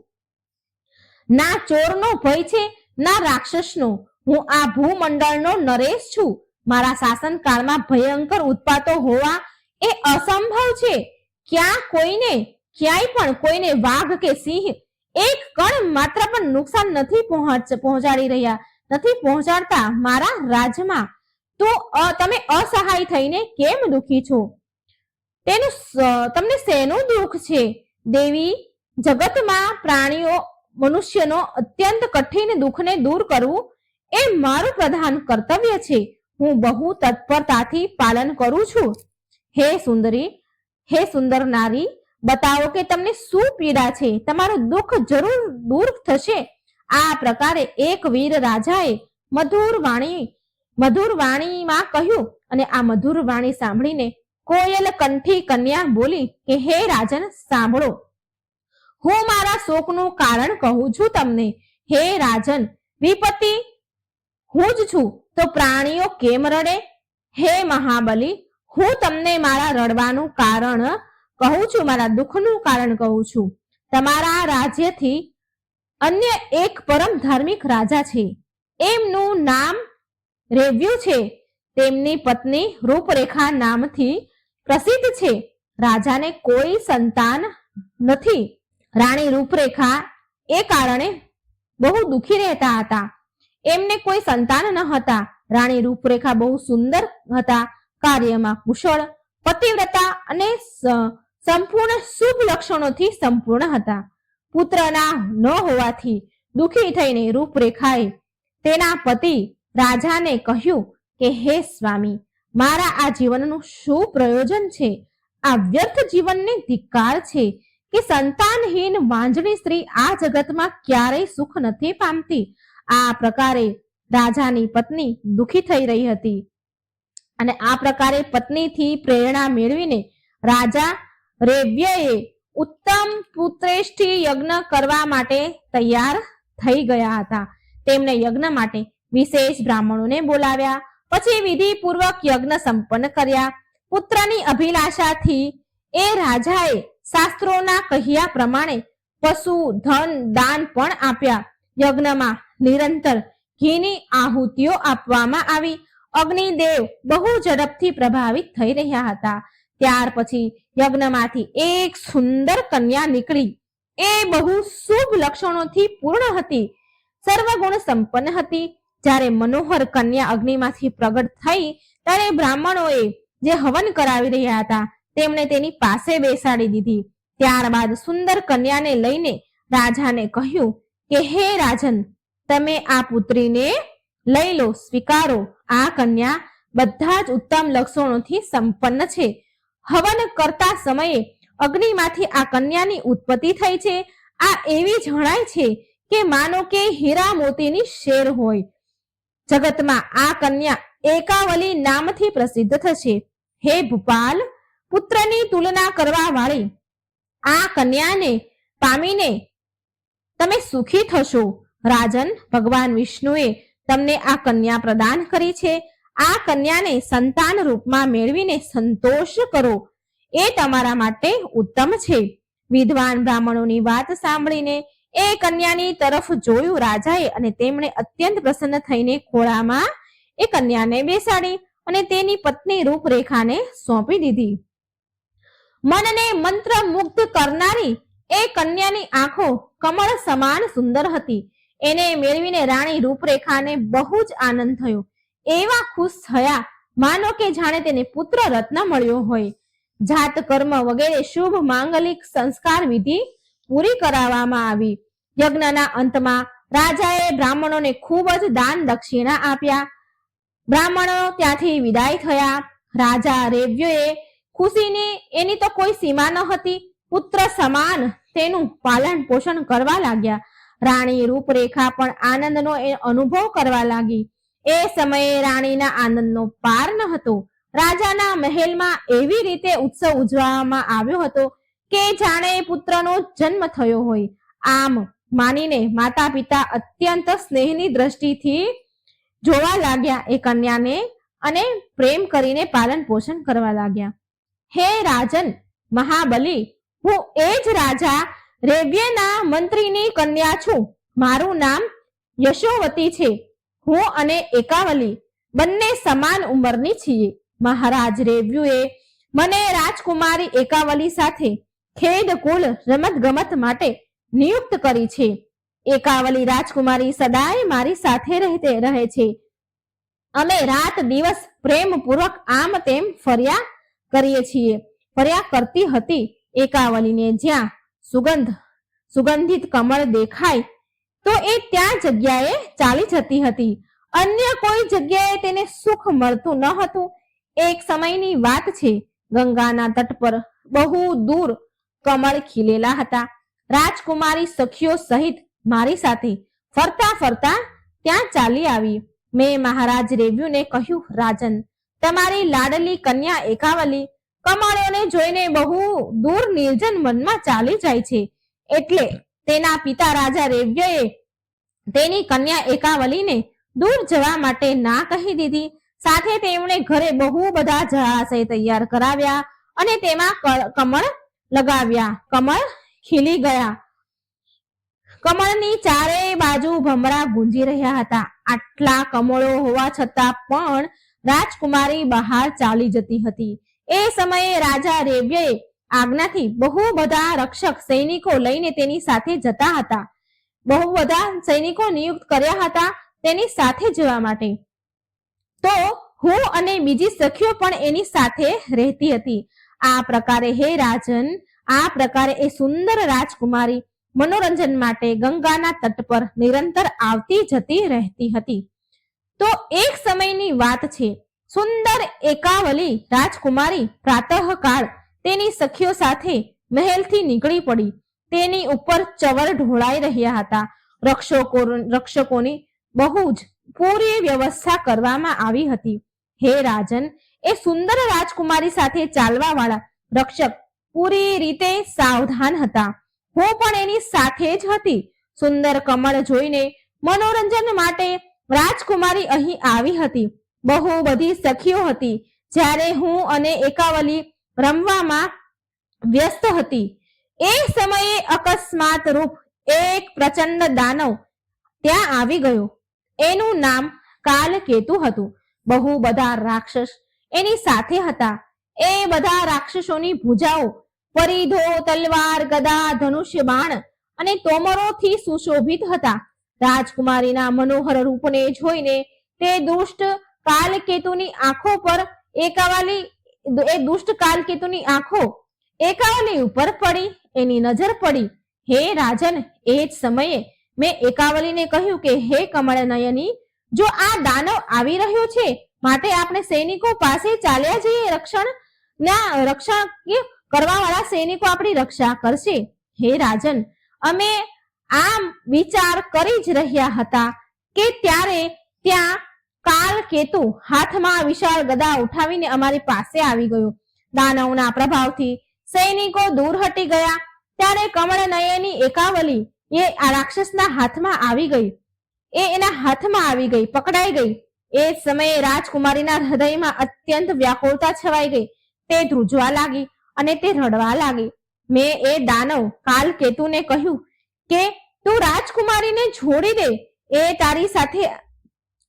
ના ચોરનો ભય છે, ના રાક્ષસનો. હું આ ભૂમંડળનો નરેશ છું. મારા શાસનકાળમાં ભયંકર ઉત્પાતો હોવા એ અસંભવ છે. ક્યાંય પણ કોઈને વાઘ કે સિંહ એક કણ માત્ર પણ નુકસાન નથી પહોંચાડતા. મારા રાજ્યમાં તો તમે અસહાય થઈને કેમ દુઃખી છો? તમને શેનું દુઃખ છે? દેવી, જગતમાં પ્રાણીઓ મનુષ્યનો અત્યંત કઠિન દુઃખને દૂર કરવું એ મારું પ્રધાન કર્તવ્ય છે. હું બહુ તત્પરતાથી પાલન કરું છું. હે સુંદરી, હે સુંદર નારી, બતાવો કે તમને શું પીડા છે. તમારું દુઃખ જરૂર દૂર થશે. આ પ્રકારે એક વીર રાજાએ મધુર વાણીમાં કહ્યું અને આ મધુર વાણી સાંભળીને કોયલ કંઠી કન્યા બોલી કે હે રાજન, સાંભળો, હું મારા શોકનું કારણ કહું છું તમને. હે રાજન, વિપત્તિ હું જ છું તો પ્રાણીઓ કેમ રડે? હે મહાબલી, હું તમને મારા રડવાનું કારણ કહું છું, મારા દુઃખનું કારણ કહું છું. તમારા રાજ્યથી અન્ય એક પરમ ધાર્મિક રાજા છે. એમનું નામ રેવ્યુ છે. તેમની પત્ની રૂપરેખા નામથી પ્રસિદ્ધ છે. રાજાને કોઈ સંતાન નથી. રાણી રૂપરેખા એ કારણે બહુ દુઃખી રહેતા હતા. એમને કોઈ સંતાન ન હતા. રાણી રૂપરેખા બહુ સુંદર હતા, કાર્યમાં કુશળ, પતિવ્રતા અને સંપૂર્ણ શુભ લક્ષણોથી સંપૂર્ણ હતા. પુત્રના ન હોવાથી દુઃખી થઈને રૂપરેખાએ તેના પતિ રાજાને કહ્યું કે હે સ્વામી, મારા આ જીવનનું શું પ્રયોજન છે? આ વ્યર્થ જીવનને ધિક્કાર છે કે સંતાનહીન વાંજણી સ્ત્રી આ જગતમાં ક્યારેય સુખ નથી પામતી. આ પ્રકારે રાજાની પત્ની દુઃખી થઈ રહી હતી અને આ પ્રકારે પત્નીથી પ્રેરણા મેળવીને રાજા રેવ્યએ ઉત્તમ પુત્રેષ્ઠી યજ્ઞ કરવા માટે તૈયાર થઈ ગયા હતા. તેમણે યજ્ઞ માટે વિશેષ બ્રાહ્મણોને બોલાવ્યા. પછી વિધિપૂર્વક યજ્ઞ સંપન્ન કર્યા. પુત્રની અભિલાષાથી એ રાજાએ શાસ્ત્રોના કહ્યા પ્રમાણે પશુ, ધન, દાન પણ આપ્યા. યજ્ઞમાં નિરંતર ઘીની આહુતિઓ આપવામાં આવી. અગ્નિદેવ બહુ ઝડપથી પ્રભાવિત થઈ રહ્યા હતા. ત્યાર પછી યજ્ઞમાંથી એક સુંદર કન્યા નીકળી. એ બહુ શુભ લક્ષણોથી પૂર્ણ હતી, સર્વગુણ સંપન્ન હતી. જ્યારે મનોહર કન્યા અગ્નિમાંથી પ્રગટ થઈ ત્યારે બ્રાહ્મણોએ જે હવન કરાવી રહ્યા હતા તેમણે તેની પાસે બેસાડી દીધી. ત્યારબાદ સુંદર કન્યાને લઈને રાજાને કહ્યું કે હે રાજન, તમે આ પુત્રીને લઈ લો, સ્વીકારો. આ કન્યા બધા જ ઉત્તમ લક્ષણોથી સંપન્ન છે. હવન કરતા સમયે અગ્નિમાંથી આ કન્યાની ઉત્પત્તિ થઈ છે. આ એવી જણાય છે કે માનો કે હીરા મોતીની શેર હોય. જગતમાં આ કન્યા એકાવલી નામથી પ્રસિદ્ધ થશે. હે ભૂપાલ, પુત્રની તુલના કરવા વાળી આ કન્યાને પામીને તમે સુખી થશો. રાજન, ભગવાન વિષ્ણુએ તમને આ કન્યા પ્રદાન કરી છે. આ કન્યાને સંતાન રૂપમાં મેળવીને સંતોષ કરો, એ તમારા માટે ઉત્તમ છે. વિદ્વાન બ્રાહ્મણોની વાત સાંભળીને એ કન્યાની તરફ જોયું રાજાએ અને તેમણે અત્યંત પ્રસન્ન થઈને ખોળામાં એ કન્યાને બેસાડી અને તેની પત્ની રૂપરેખાને સોંપી દીધી. મનને મંત્ર મુગ્ધ કરનારી એ કન્યાની આંખો કમળ સમાન સુંદર હતી. એને મેળવીને રાણી રૂપરેખાને બહુ જ આનંદ થયો. એવા ખુશ થયા માનો કે જાણે તેને પુત્ર રત્ન મળ્યો હોય. જાત કર્મ વગેરે શુભ માંગલિક સંસ્કાર વિધિ પૂરી કરાવવામાં આવી. યજ્ઞના અંતમાં રાજાએ બ્રાહ્મણોને ખૂબ જ દાન દક્ષિણા આપ્યા. બ્રાહ્મણો ત્યાંથી વિદાય થયા. રાજા રેવ્યએ ખુશીની એની તો કોઈ સીમા ન હતી. પુત્ર સમાન તેનું પાલન પોષણ કરવા લાગ્યા. રાણી રૂપરેખા પણ આનંદનો અનુભવ કરવા લાગી. એ સમયે રાણીના આનંદનો પાર ન હતો. રાજાના મહેલમાં એવી રીતે ઉત્સવ ઉજવવામાં આવ્યો હતો કે જાણે પુત્રનો જન્મ થયો હોય. આમ માનીને માતા પિતા અત્યંત સ્નેહની દ્રષ્ટિથી જોવા લાગ્યા એ કન્યાને અને પ્રેમ કરીને પાલન પોષણ કરવા લાગ્યા. હે રાજન મહાબલી, હું એ જ રાજા રેવ્યના મંત્રીની કન્યા છું. મારું નામ યશોવતી છે. હું અને એકાવલી બંને સમાન ઉંમરની છીએ. મહારાજ રેવ્યુએ મને રાજકુમારી એકાવલી સાથે ખેદ કુલ રમત ગમત માટે નિયુક્ત કરી છે. એકાવલી રાજકુમારી સદાય મારી સાથે રહે છે. અમે રાત દિવસ પ્રેમપૂર્વક આમ તેમ ફર્યા કરીએ છીએ. ફર્યા કરતી હતી. એકાવલીને જ્યાં સુગંધિત કમળ દેખાય તો એ ત્યાં જગ્યાએ ચાલી જતી હતી. અન્ય કોઈ જગ્યાએ તેને સુખ મળતું ન હતું. એક સમયની વાત છે. ગંગાના તટ પર બહુ દૂર કમળ ખીલેલા હતા. રાજકુમારી સખીઓ સહિત મારી સાથે ફરતા ફરતા ત્યાં ચાલી આવી. મેં મહારાજ રેવ્યુને કહ્યું, રાજન, તમારી લાડલી કન્યા એકાવલી કમળોને જોઈને બહુ દૂર નિર્જન વનમાં ચાલી જાય છે. એટલે તેના પિતા રાજા રેવ્યએ તેની કન્યા એકાવલીને દૂર જવા માટે ના કહી દીધી. સાથે તેમણે ઘરે બહુ બધા જળાશય તૈયાર કરાવ્યા અને તેમાં કમળ લગાવ્યા. કમળ ખીલી ગયા. કમળની ચારે બાજુ ભમરા ગુંજી રહ્યા હતા. આટલા કમળો હોવા છતાં પણ રાજકુમારી બહાર ચાલી જતી હતી. એ સમયે રાજા રેબ્યએ આજ્ઞાથી બહુ બધા રક્ષક સૈનિકો લઈને તેની સાથે જતા હતા. બહુ બધા સૈનિકો નિયુક્ત કર્યા હતા તેની સાથે જવા માટે. તો હું અને બીજી સખીઓ પણ એની સાથે રહેતી હતી. આ પ્રકારે હે રાજન, આ પ્રકારે એ સુંદર રાજકુમારી મનોરંજન માટે ગંગાના તટ પર નિરંતર આવતી જતી રહેતી હતી. તો એક સમયની વાત છે. સુંદર એકાવલી રાજકુમારી પ્રાતઃકાળ તેની સખીઓ સાથે મહેલથી નીકળી પડી. તેની ઉપર ચવર ઢોળાઈ રહ્યા હતા. રક્ષકોની બહુ જ પૂરી વ્યવસ્થા કરવામાં આવી હતી. હે રાજન, એ સુંદર રાજકુમારી સાથે ચાલવા વાળા રક્ષક પૂરી રીતે સાવધાન હતા. હું પણ એની સાથે જ હતી. સુંદર કમળ જોઈને મનોરંજન માટે રાજકુમારી અહીં આવી હતી. બહુ બધી સખીઓ હતી. જ્યારે હું અને એકાવલી રમવામાં વ્યસ્ત હતી એ સમયે અકસ્માત રૂપ એક પ્રચંડ દાનવ ત્યાં આવી ગયો. એનું નામ કાલકેતુ હતું. બહુ બધા રાક્ષસ એની સાથે હતા. એ બધા રાક્ષસોની ભુજાઓ પરિધો, તલવાર, ગદા, ધનુષ્ય, બાણ અને તોમરોથી સુશોભિત હતા. રાજકુમારીના મનોહર રૂપને જોઈને તે દુષ્ટ કાલકેતુની આંખો પર દુષ્ટ કાલકેતુની આંખો એકાવલી ઉપર પડી. એની નજર પડી. હે રાજન, એ જ સમયે મેં એકાવલીને કહ્યું કે હે કમળનયની, જો આ દાનવ આવી રહ્યો છે માટે આપણે સૈનિકો પાસે ચાલ્યા જઈએ. રક્ષણ કરવા વાળા સૈનિકો આપણી રક્ષા કરશે. હે રાજન, અમે આમ વિચાર કરી જ રહ્યા હતા કે ત્યારે ત્યાં કાલકેતુ હાથમાં વિશાળ ગદા ઉઠાવીને અમારી પાસે આવી ગયો. દાનવના પ્રભાવથી સૈનિકો દૂર હટી ગયા. ત્યારે કમળનયની એકાવલી એ આ રાક્ષસના હાથમાં આવી ગઈ. એના હાથમાં આવી ગઈ, પકડાઈ ગઈ. એ સમયે રાજકુમારીના હૃદયમાં અત્યંત વ્યાકુળતા છવાઈ ગઈ. તે ધ્રુજવા લાગી અને તે રડવા લાગી. મેં એ દાનવ કાલકેતુને કહ્યું કે તું રાજકુમારીને છોડી દે.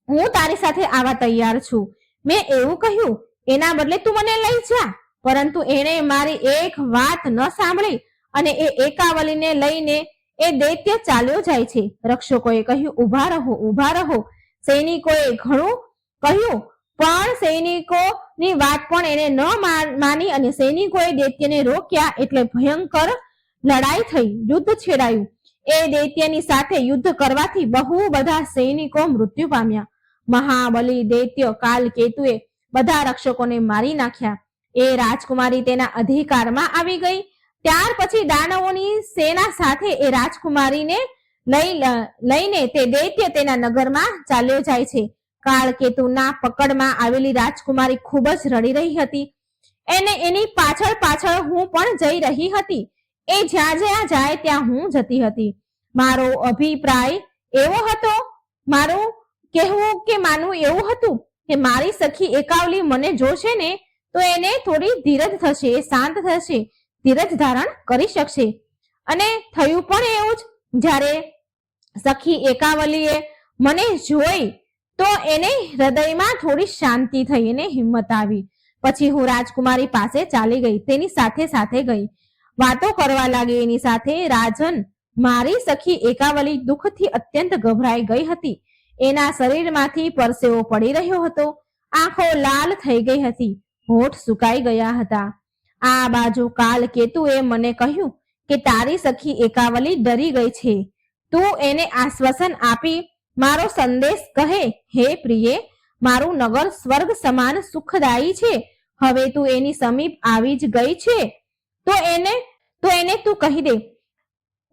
હું તારી સાથે આવા તૈયાર છું. મેં એવું કહ્યું. એના બદલે તું મને લઈ જા. પરંતુ એણે મારી એક વાત ન સાંભળી અને એ એકાવલીને લઈને એ દૈત્ય ચાલ્યો જાય છે. રક્ષકોએ કહ્યું, ઉભા રહો, ઉભા રહો. સૈનિકોએ ઘણું કહ્યું પણ સૈનિકોની વાત પણ એને ન માની અને સૈનિકોએ દૈત્યને રોક્યા. એટલે ભયંકર લડાઈ થઈ, યુદ્ધ છેડાયું. એ દૈત્યની સાથે યુદ્ધ કરવાથી બહુ બધા સૈનિકો મૃત્યુ પામ્યા. મહાબલી દૈત્ય કાલકેતુએ બધા રક્ષકોને મારી નાખ્યા. એ રાજકુમારી તેના અધિકારમાં આવી ગઈ. ત્યાર પછી દાનવોની સેના સાથે એ રાજકુમારીને લઈને તે દૈત્ય તેના નગરમાં ચાલ્યો જાય છે. કાળકેતુના પકડમાં આવેલી રાજકુમારી ખૂબ જ રડી રહી હતી. એની પાછળ પાછળ હું પણ જઈ રહી હતી. એ જ્યાં જ્યાં જાય ત્યાં હું જતી હતી. મારો અભિપ્રાય એવો હતો, મારું કહેવું કે માનવું એવું હતું કે મારી સખી એકાવલી મને જોશે ને તો એને થોડી ધીરજ થશે, શાંત થશે, ધીરજ ધારણ કરી શકશે. અને થયું પણ એવું જ. જ્યારે સખી એકાવલીએ મને જોઈ તો એને હૃદયમાં થોડી શાંતિ થઈ, એને હિંમત આવી. પછી હું રાજકુમારી પાસે ચાલી ગઈ, તેની સાથે સાથે ગઈ, વાતો કરવા લાગી એની સાથે. રાજન, મારી સખી એકાવલી દુઃખથી અત્યંત ગભરાઈ ગઈ હતી. એના શરીરમાંથી પરસેવો પડી રહ્યો હતો. આંખો લાલ થઈ ગઈ હતી, હોઠ સુકાઈ ગયા હતા. આ બાજુ કાલકેતુએ મને કહ્યું કે તારી સખી એકાવલી ડરી ગઈ છે. તું એને આશ્વાસન આપી મારો સંદેશ કહે. હે પ્રિયે, મારું નગર સ્વર્ગ સમાન સુખદાયી છે. હવે તું એની સમીપ આવી જ ગઈ છે તો એને તું કહી દે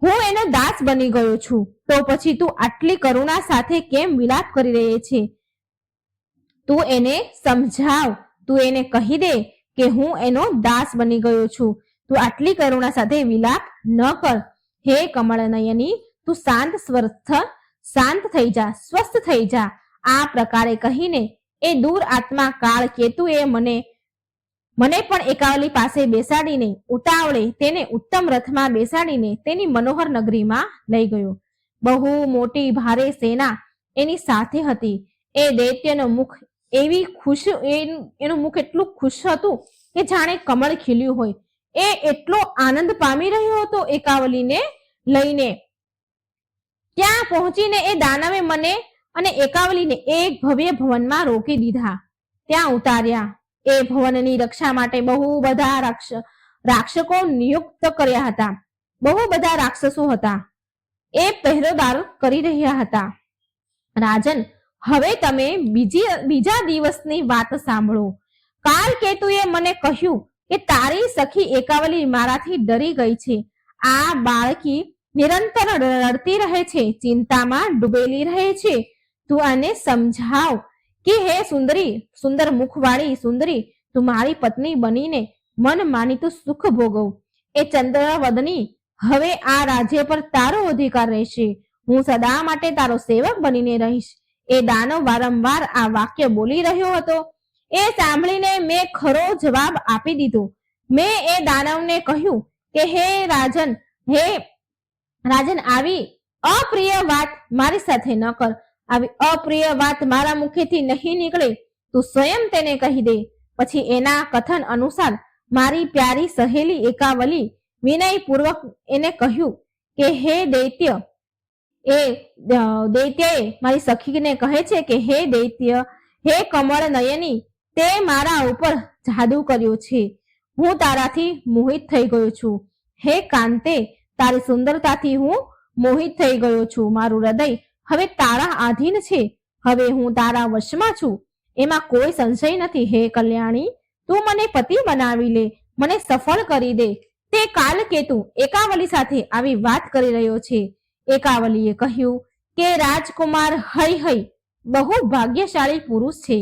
હું એનો દાસ બની ગયો છું. તો પછી તું આટલી કરુણા સાથે કેમ વિલાપ કરી રહી છે? તું એને સમજાવ, તું એને કહી દે કે હું એનો દાસ બની ગયો છું. તું આટલી કરુણા સાથે વિલાપ ન કર. હે કમળનયની, તું શાંત થઈ જા, સ્વસ્થ થઈ જા. આ પ્રકારે કહીને એ દૂર આત્મા કાળ કેતુએ મને પણ એકાવલી પાસે બેસાડીને ઉતાવળે તેને ઉત્તમ રથમાં બેસાડીને તેની મનોહર નગરીમાં લઈ ગયો. બહુ મોટી ભારે સેના એની સાથે હતી. એ દૈત્યનું મુખ એનું મુખ એટલું ખુશ હતું કે જાણે કમળ ખીલ્યું હોય. એ એટલો આનંદ પામી રહ્યો હતો એકાવલીને લઈને. ત્યાં પહોંચીને એ દાનવે મને અને એકાવલીને એક ભવ્ય ભવનમાં રોકી દીધા, ત્યાં ઉતાર્યા. એ ભવનની રક્ષા માટે બહુ બધા રાક્ષકો નિયુક્ત કર્યા હતા. બહુ બધા રાક્ષસો હતા. એ પહેરેદાર કરી રહ્યા હતા. રાજન, હવે તમે બીજા દિવસની વાત સાંભળો. કાલ કેતુએ મને કહ્યું કે તારી સખી એકાવલી મારાથી ડરી ગઈ છે. આ બાળકી નિરંતર રડતી રહે છે, ચિંતામાં ડૂબેલી રહે છે. તું આને સમજાવ કે હે સુંદરી, સુંદર મુખવાળી સુંદરી, તું મારી પત્ની બનીને મન માનીતું સુખ ભોગવ. એ ચંદ્રવદની, હવે આ રાજ્ય પર તારો અધિકાર રહેશે. હું સદા માટે તારો સેવક બનીને રહીશ. એ દાનવ વારંવાર આ વાક્ય બોલી રહ્યો હતો. એ સાંભળીને મેં ખરો જવાબ આપી દીધો. મેં એ દાનવને કહ્યું કે હે રાજન, આવી અપ્રિય વાત મારી સાથે ન કર. આવી અપ્રિય વાત મારા મુખેથી નહીં નીકળે. તું સ્વયં તેને કહી દે. પછી એના કથન અનુસાર મારી પ્યારી સહેલી એકાવલી વિનયપૂર્વક એને કહ્યું કે હે દૈત્ય, દૈત્યએ મારી સખીને કહે છે કે હે દૈત્ય, હે કમળ નયની, તે મારા ઉપર જાદુ કર્યો છે. હું તારાથી મોહિત થઈ ગયો છું. હે કાંતે, તારી સુંદરતાથી હું મોહિત થઈ ગયો છું. મારું હૃદય હવે તારા આધીન છે. હવે હું તારા વશમાં છું, એમાં કોઈ સંશય નથી. હે કલ્યાણી, તું મને પતિ બનાવી લે, મને સફળ કરી દે. તે કાલકેતુ એકાવલી સાથે આવી વાત કરી રહ્યો છે. એકાવલીએ કહ્યું કે રાજકુમાર હૈ બહુ ભાગ્યશાળી પુરુષ છે.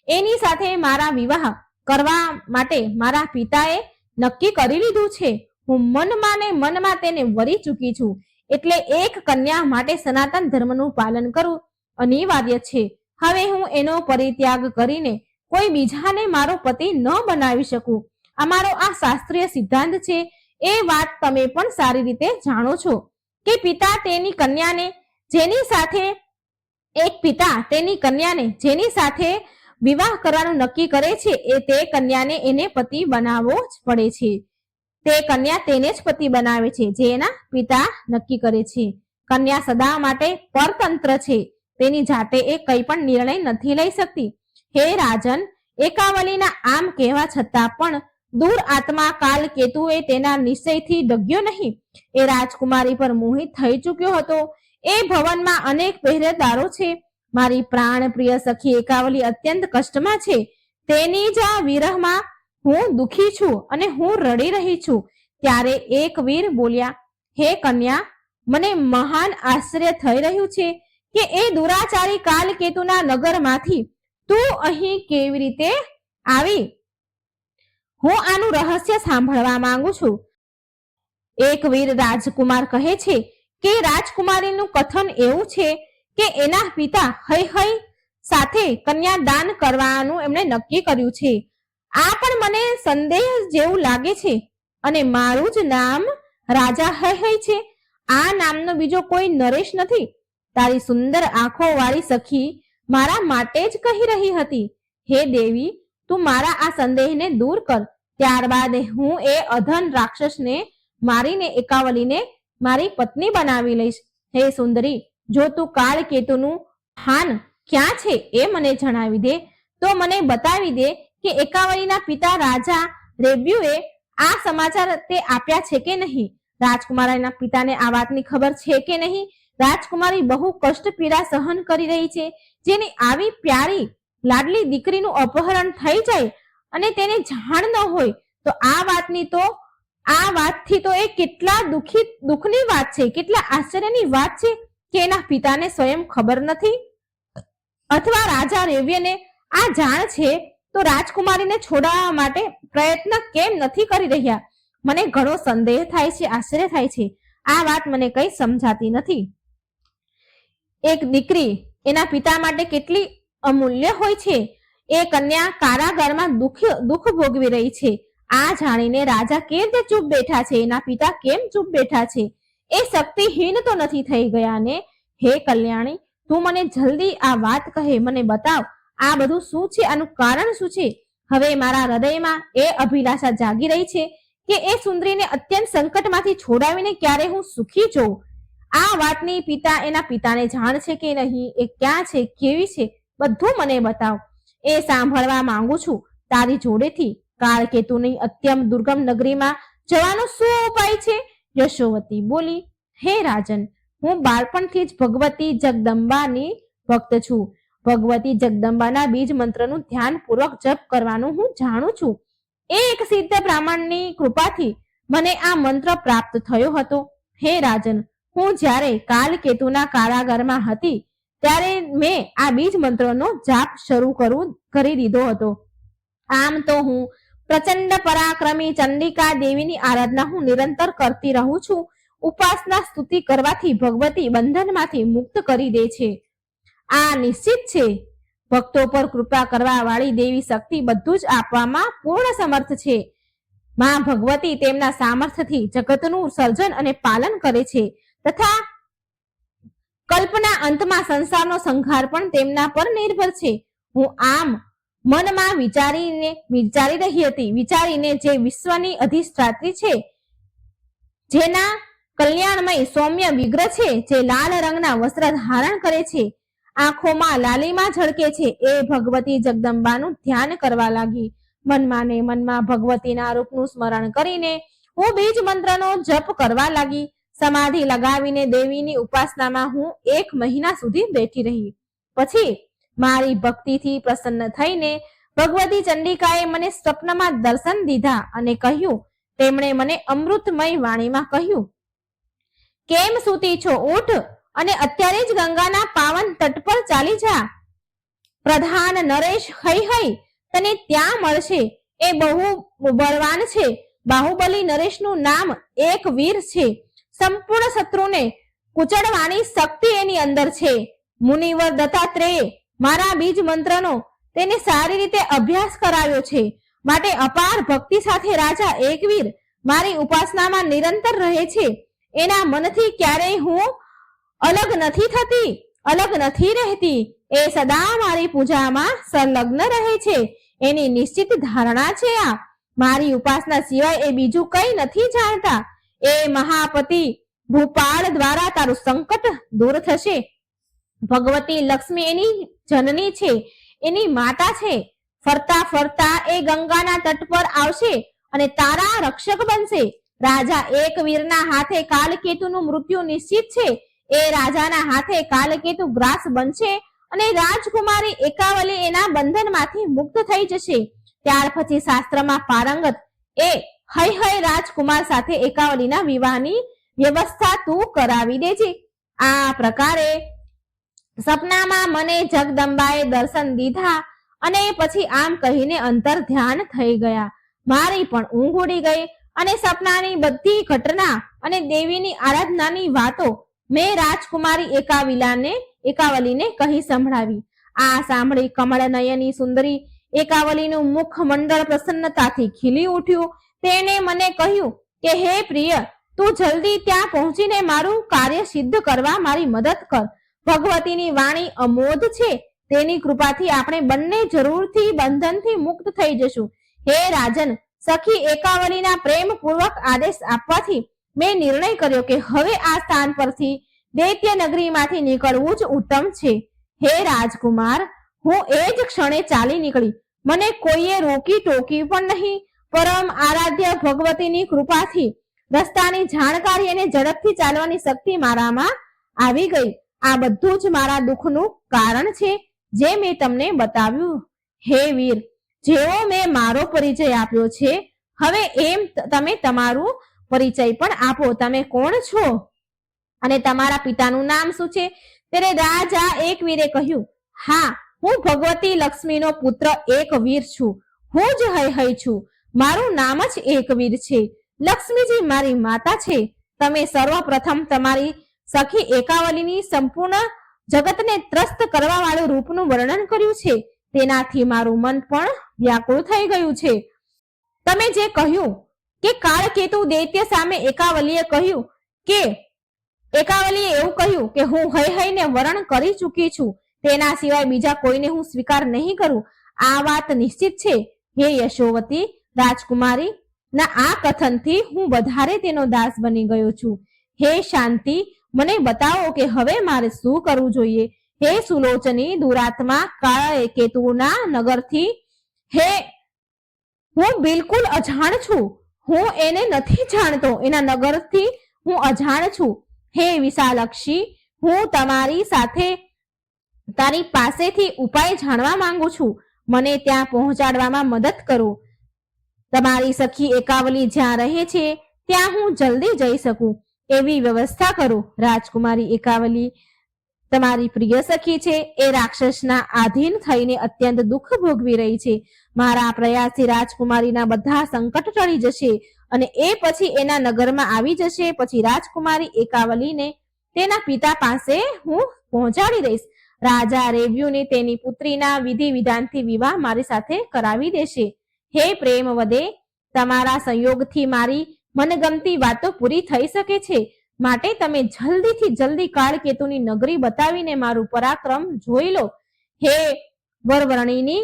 એની સાથે મારા વિવાહ કરવા માટે મારા પિતાએ નક્કી કરી લીધું છે. હું મનમાં તેને વરી ચૂકી છું. એટલે એક કન્યા માટે સનાતન ધર્મનું પાલન કરવું અનિવાર્ય છે. હવે હું એનો પરિત્યાગ કરીને કોઈ બીજાને મારો પતિ ન બનાવી શકું. અમારો આ શાસ્ત્રીય સિદ્ધાંત છે. એ વાત તમે પણ સારી રીતે જાણો છો કે પિતા તેની કન્યાને જેની સાથે વિવાહ કરવાનું નક્કી કરે છે, તે કન્યાને એને પતિ બનાવવો જ પડે છે. તે કન્યા તેને જ પતિ બનાવે છે જે એના પિતા નક્કી કરે છે. કન્યા સદા માટે પરતંત્ર છે. તેની જાતે એ કઈ પણ નિર્ણય નથી લઈ શકતી. હે રાજન, એકાવલીના આમ કહેવા છતાં પણ દૂર આત્મા કાલ કેતુએ તેના નિશ્ચયથી ડગ્યો નહીં. એ રાજકુમારી પર મોહિત થઈ ચૂક્યો હતો. એ ભવનમાં અનેક પહેરેદારો છે. મારી પ્રાણ પ્રિય સખી એકાવલી અત્યંત કષ્ટમાં છે. તેની જ વિરહમાં હું દુખી છું અને હું રડી રહી છું. ત્યારે એક વીર બોલ્યા, હે કન્યા, મને મહાન આશ્ચર્ય થઈ રહ્યું છે કે એ દુરાચારી કાલકેતુના નગરમાંથી તું અહીં કેવી રીતે આવી? હું આનું રહસ્ય સાંભળવા માંગુ છું. એક વીર રાજકુમાર કહે છે કે રાજકુમારીનું કથન એવું છે કે એના પિતા હૈ સાથે કન્યાદાન કરવાનું એમણે નક્કી કર્યું છે. આ પણ મને સંદેહ જેવું લાગે છે. અને મારું જ નામ રાજા હૈ છે. આ નામનો બીજો કોઈ નરેશ નથી. તારી સુંદર આંખો વાળી સખી મારા માટે જ કહી રહી હતી. હે દેવી, તું મારા આ સંદેહને દૂર કર. ત્યારબાદ હું એ અધન રાક્ષસને મારીને એકાવલીને મારી પત્ની બનાવી લઈશ. હે સુંદરી, જો તું કાળકેતુનું સ્થાન ક્યાં છે એ મને જણાવી દે, તો મને બતાવી દે કે એકાવલીના પિતા રાજા રેવ્યુએ આ સમાચાર તે આપ્યા છે કે નહીં. રાજકુમારીના પિતાને આ વાતની ખબર છે કે નહીં? રાજકુમારી બહુ કષ્ટ પીડા સહન કરી રહી છે. જેની આવી પ્યારી લાડલી દીકરીનું અપહરણ થઈ જાય અને તેને જાણ ન હોય તો આ વાતથી તો એ કેટલા દુઃખની વાત છે, કેટલા આશ્ચર્યની વાત છે કે એના પિતાને સ્વયં ખબર નથી, અથવા રાજા રેવ્યને આ જાણ છે તો રાજકુમારીને છોડાવવા માટે પ્રયત્ન કેમ નથી કરી રહ્યા? મને ઘણો સંદેહ થાય છે, આશ્ચર્ય થાય છે. આ વાત મને કઈ સમજાતી નથી. એક દીકરી એના પિતા માટે કેટલી અમૂલ્ય હોય છે. એ કન્યા કારાગારમાં દુઃખ ભોગવી રહી છે. આ જાણીને રાજા કેમ તે ચૂપ બેઠા છે, એના પિતા કેમ ચૂપ બેઠા છે? એ શક્તિહીન તો નથી થઈ ગયા ને? હે કલ્યાણી, તું મને જલ્દી આ વાત કહે, મને બતાવ, આ બધું શું છે? આનું કારણ શું છે? હવે મારા હૃદયમાં એ અભિલાષા જાગી રહી છે કે એ સુંદરીને અત્યંત સંકટમાંથી છોડાવીને ક્યારે હું સુખી જોઉં. આ વાતની એના પિતાને જાણ છે કે નહીં? એ ક્યાં છે, કેવી છે, બધું મને બતાવ. એ સાંભળવા માંગુ છું તારી જોડેથી. કાળકેતુની અત્યંત દુર્ગમ નગરીમાં જવાનો શું ઉપાય છે? યશોવતી બોલી, હે રાજન, હું બાળપણથી જ ભગવતી જગદંબાની ભક્ત છું. ભગવતી જગદંબાના બીજ મંત્રનું ધ્યાનપૂર્વક જપ કરવાનું હું જાણું છું. એક સિદ્ધ બ્રાહ્મણની કૃપાથી મને આ મંત્ર પ્રાપ્ત થયો હતો. હે રાજન, હું જ્યારે કાલકેતુના કારાગારમાં હતી ત્યારે મેં આ બીજ મંત્રનો જાપ શરૂ કરી દીધો હતો. આમ તો હું પ્રચંડ પરાક્રમી ચંડિકા દેવીની આરાધના હું નિરંતર કરતી રહું છું. ઉપાસના સ્તુતિ કરવાથી ભગવતી બંધનમાંથી મુક્ત કરી દે છે. આ નિશ્ચિત છે. ભક્તો પર કૃપા કરવા વાળી દેવી શક્તિ બધું જ આપવામાં પૂર્ણ સમર્થ છે. માં ભગવતી તેમના સામર્થ્યથી જગતનું સર્જન અને પાલન કરે છે તથા કલ્પના અંતમાં સંસારનો સંહાર પણ તેમના પર નિર્ભર છે. હું આમ મનમાં વિચારીને જે વિશ્વની અધિષ્ઠાત્રી છે, જેના કલ્યાણમય સૌમ્ય વિગ્રહ છે, જે લાલ રંગના વસ્ત્ર ધારણ કરે છે, આંખોમાં લાલીમાં ઝળકે છે, એ ભગવતી જગદંબાનું ધ્યાન કરવા લાગી. મનમાં ને મનમાં ભગવતીના રૂપનું સ્મરણ કરીને હું બીજ મંત્રનો જપ કરવા લાગી. સમાધિ લગાવીને દેવીની ઉપાસનામાં હું 1 મહિના સુધી બેઠી રહી. પછી મારી ભક્તિથી પ્રસન્ન થઈને ભગવતી ચંડિકાએ મને સ્વપ્નમાં દર્શન દીધા અને કહ્યું, તેમણે મને અમૃતમય વાણીમાં કહ્યું, કેમ સૂતી છો? ઉઠ અને અત્યારે જ ગંગાના પાવન તટ પર ચાલી જા. પ્રધાન નરેશ હૈ તને ત્યાં મળશે. એ બહુ બળવાન છે. બાહુબલી નરેશનું નામ એક વીર છે. સંપૂર્ણ શત્રુને કુચડવાની શક્તિ એની અંદર છે. મુનિવર દત્તાત્રેય મારા બીજ મંત્રનો તેને સારી રીતે અભ્યાસ કરાવ્યો છે. માટે અપાર ભક્તિ સાથે રાજા એકવીર મારી ઉપાસનામાં નિરંતર રહે છે. એના મનથી ક્યારેય હું અલગ નથી રહેતી. એ સદા મારી પૂજામાં સંલગ્ન રહે છે. એની નિશ્ચિત ધારણા છે આ મારી ઉપાસના સિવાય એ બીજું કંઈ નથી જાણતા. એ મહાપતિ ભૂપાળ દ્વારા તારું સંકટ દૂર થશે. ભગવતી લક્ષ્મી એની જનની છે, એની માતા છે. ફરતા ફરતા એ ગંગાના તટ પર આવશે અને તારા રક્ષક બનશે. રાજા એકવીરના હાથે કાલકેતુનું મૃત્યુ નિશ્ચિત છે. એ રાજાના હાથે કાલકેતુ ગ્રાસ બનશે અને રાજકુમારી એકાવલી એના બંધનમાંથી મુક્ત થઈ જશે. ત્યાર પછી શાસ્ત્રમાં પારંગત એ હૈ રાજકુમાર સાથે એકાવલીના વિવાહની વ્યવસ્થા તું કરાવી દેજે. આ પ્રકારે સપનામાં મને જગદંબાએ દર્શન દીધા અને પછી આમ કહીને અંતર ધ્યાન થઈ ગયા. મારી પણ ઊંઘ ઉડી ગઈ અને સપનાની બધી ઘટના અને દેવીની આરાધનાની વાતો મેં રાજકુમારી એકાવલીને કહી સંભળાવી. આ સાંભળી કમળનયની સુંદરી એકાવલીનું મુખ મંડળ પ્રસન્નતાથી ખીલી ઉઠ્યું. તેણે મને કહ્યું કે હે પ્રિય, તું જલ્દી ત્યાં પહોંચીને મારું કાર્ય સિદ્ધ કરવા મારી મદદ કર. ભગવતીની વાણી અમોધ છે. તેની કૃપાથી આપણે બંને જરૂરથી બંધનથી મુક્ત થઈ જશું. હે રાજન, સખી એકાવલીના પ્રેમપૂર્વક આદેશ આપવાથી મેં નિર્ણય કર્યો કે હવે આ સ્થાન પરથી દૈત્ય નગરીમાંથી નીકળવું જ ઉત્તમ છે. હે રાજકુમાર, હું એ જ ક્ષણે ચાલી નીકળી. મને કોઈએ રોકી ટોકી પણ નહીં. પરમ આરાધ્ય ભગવતીની કૃપાથી રસ્તાની જાણકારી અને ઝડપથી ચાલવાની શક્તિ મારામાં આવી ગઈ. આ બધું જ મારા દુઃખનું કારણ છે, જે મેં તમને બતાવ્યું. હે વીર, જેવો મેં મારો પરિચય આપ્યો છે, હવે એમ તમે તમારું પરિચય પણ આપો. તમે કોણ છો અને તમારા પિતાનું નામ શું છે? ત્યારે રાજા એકવીરે કહ્યું, હા, હું ભગવતી લક્ષ્મીનો પુત્ર એકવીર છું. હું જ હૈ છું. મારું નામ જ એકવીર છે. લક્ષ્મીજી મારી માતા છે. તમે સર્વપ્રથમ તમારી સખી એકાવલીની સંપૂર્ણ જગતને ત્રસ્ત કરવા વાળું રૂપનું વર્ણન કર્યું છે. તેનાથી મારું મન પણ વ્યાકુળ થઈ ગયું છે. તમે જે કહ્યું કે કાળકેતુ દૈત્ય સામે એકાવલીએ કહ્યું કે એકાવલીએ એવું કહ્યું કે હું હઈ હઈને વરણ કરી ચૂકી છું, તેના સિવાય બીજા કોઈને હું સ્વીકાર નહીં કરું. આ વાત નિશ્ચિત છે હે યશોવતી રાજકુમારી. ના આ કથનથી હું વધારે તેનો દાસ બની ગયો છું. હે શાંતિ, મને બતાવો કે હવે મારે શું કરવું જોઈએ. હે સુલોચની દુરાત્મા કાળકેતુના નગરથી, હે હું બિલકુલ અજાણ છું, હું એને નથી જાણતો, એના નગરથી હું અજાણ છું. હે વિશાલક્ષી, હું તારી પાસેથી ઉપાય જાણવા માંગુ છું, મને ત્યાં પહોંચાડવામાં મદદ કરો. તમારી સખી એકાવલી જ્યાં રહે છે ત્યાં હું જલ્દી જઈ શકું એવી વ્યવસ્થા કરો. રાજકુમારી એકાવલી તમારી પ્રિય સખી છે, એ રાક્ષસના આધીન થઈને અત્યંત દુઃખ ભોગવી રહી છે. મારા પ્રયાસથી રાજકુમારીના બધા સંકટ ટળી જશે અને એ પછી એના નગરમાં આવી જશે. પછી રાજકુમારી એકાવલીને તેના પિતા પાસે હું પહોંચાડી દઈશ. રાજા રેવ્યુને તેની પુત્રીના વિધિ વિધાનથી વિવાહ મારી સાથે કરાવી દેશે. હે પ્રેમ વદે, તમારા સંયોગથી મારી મનગમતી વાતો પૂરી થઈ શકે છે, માટે તમે જલ્દીથી જલ્દી કાળકેતુની નગરી બતાવીને મારું પરાક્રમ જોઈ લો. હે વરવરણીની,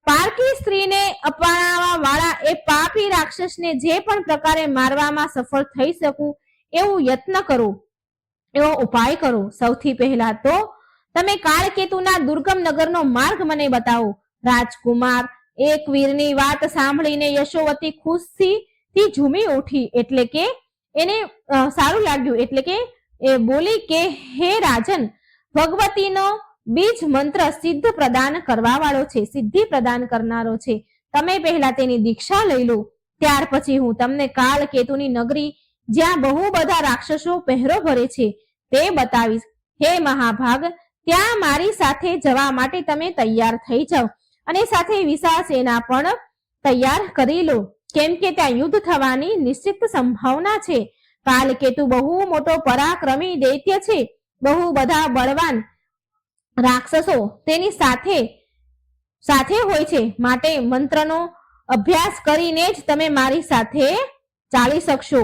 પારકી સ્ત્રીને અપનાવવા વાળા એ પાપી રાક્ષસને જે પણ પ્રકારે મારવામાં સફળ થઈ શકું એવું યત્ન કરો, એવો ઉપાય કરો. સૌથી પહેલા તો તમે કાળકેતુના દુર્ગમ નગરનો માર્ગ મને બતાવો. રાજકુમાર એક વીરની વાત સાંભળીને યશોવતી ખુશીથી ઝૂમી ઉઠી. એટલે કે એને સારું લાગ્યું, એટલે કે એ બોલી કે હે રાજન, ભગવતીનો બીજ મંત્ર સિદ્ધ પ્રદાન કરવા વાળો છે, સિદ્ધિ પ્રદાન કરનારો છે. તમે પહેલા તેની દીક્ષા લઈ લો, ત્યાર પછી હું તમને કાળકેતુની નગરી જ્યાં બહુ બધા રાક્ષસો પહેરો ભરે છે તે બતાવીશ. હે મહાભાગ, ત્યાં મારી સાથે જવા માટે તમે તૈયાર થઈ જાઓ અને સાથે વિશાળ સેના પણ તૈયાર કરી લો, કેમ કે ત્યાં યુદ્ધ થવાની નિશ્ચિત સંભાવના છે. કાલકેતુ બહુ મોટો પરાક્રમી દૈત્ય છે, બહુ બધા બળવાન રાક્ષસો તેની સાથે હોય છે, માટે મંત્રનો અભ્યાસ કરીને જ તમે મારી સાથે ચાલી શકશો.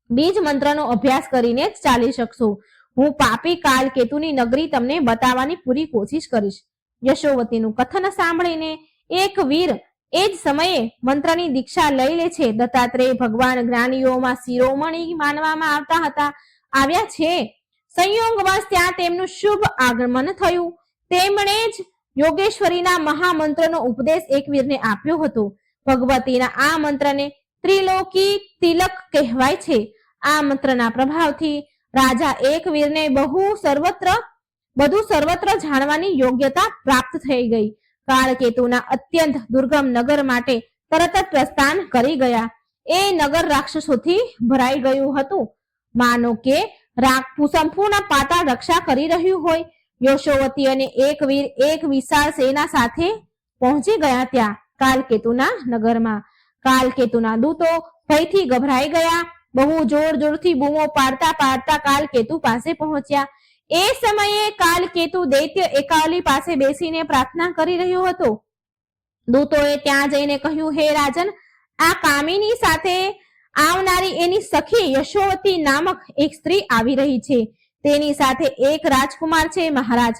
બીજ મંત્રનો અભ્યાસ કરીને જ ચાલી શકશો. હું પાપી કાલકેતુની નગરી તમને બતાવવાની પૂરી કોશિશ કરીશ. યશોવતીનું કથન સાંભળીને એક વીર એ જ સમયે મંત્રની દીક્ષા લઈ લે છે. દત્તાત્રેય ભગવાન જ્ઞાનીઓમાં શિરોમણી માનવામાં આવ્યા છે. સંયોગવશ ત્યાં તેમનું શુભ આગમન થયું. તેમણે જ યોગેશ્વરીના મહામંત્રનો ઉપદેશ એક વીરને આપ્યો હતો. ભગવતીના આ મંત્રને ત્રિલોકી તિલક કહેવાય છે. આ મંત્રના પ્રભાવથી રાજા એક વીરને બધું સર્વત્ર જાણવાની યોગ્યતા પ્રાપ્ત થઈ ગઈ. કાળકેતુના અત્યંત દુર્ગમ નગર માટે તરત જ પ્રસ્થાન કરી ગયા. એ નગર રાક્ષસોથી ભરાઈ ગયું હતું, માનો કે સંપૂર્ણ પાતાળ રક્ષા કરી રહ્યું હોય. યશોવતી અને એક વીર એક વિશાળ સેના સાથે પહોંચી ગયા ત્યાં કાલકેતુના નગરમાં. કાલકેતુના દૂતો ભયથી ગભરાઈ ગયા. બહુ જોર જોરથી બૂમો પાડતા કાલકેતુ પાસે પહોંચ્યા. એ સમયે કાલકેતુ દૈત્ય એકાવલી પાસે બેસીને પ્રાર્થના કરી રહ્યો હતો. દૂતોએ ત્યાં જઈને કહ્યું, હે રાજન, આ કામિની સાથે આવનારી એની સખી યશોવતી નામક એક સ્ત્રી આવી રહી છે. તેની સાથે એક રાજકુમાર છે. મહારાજ,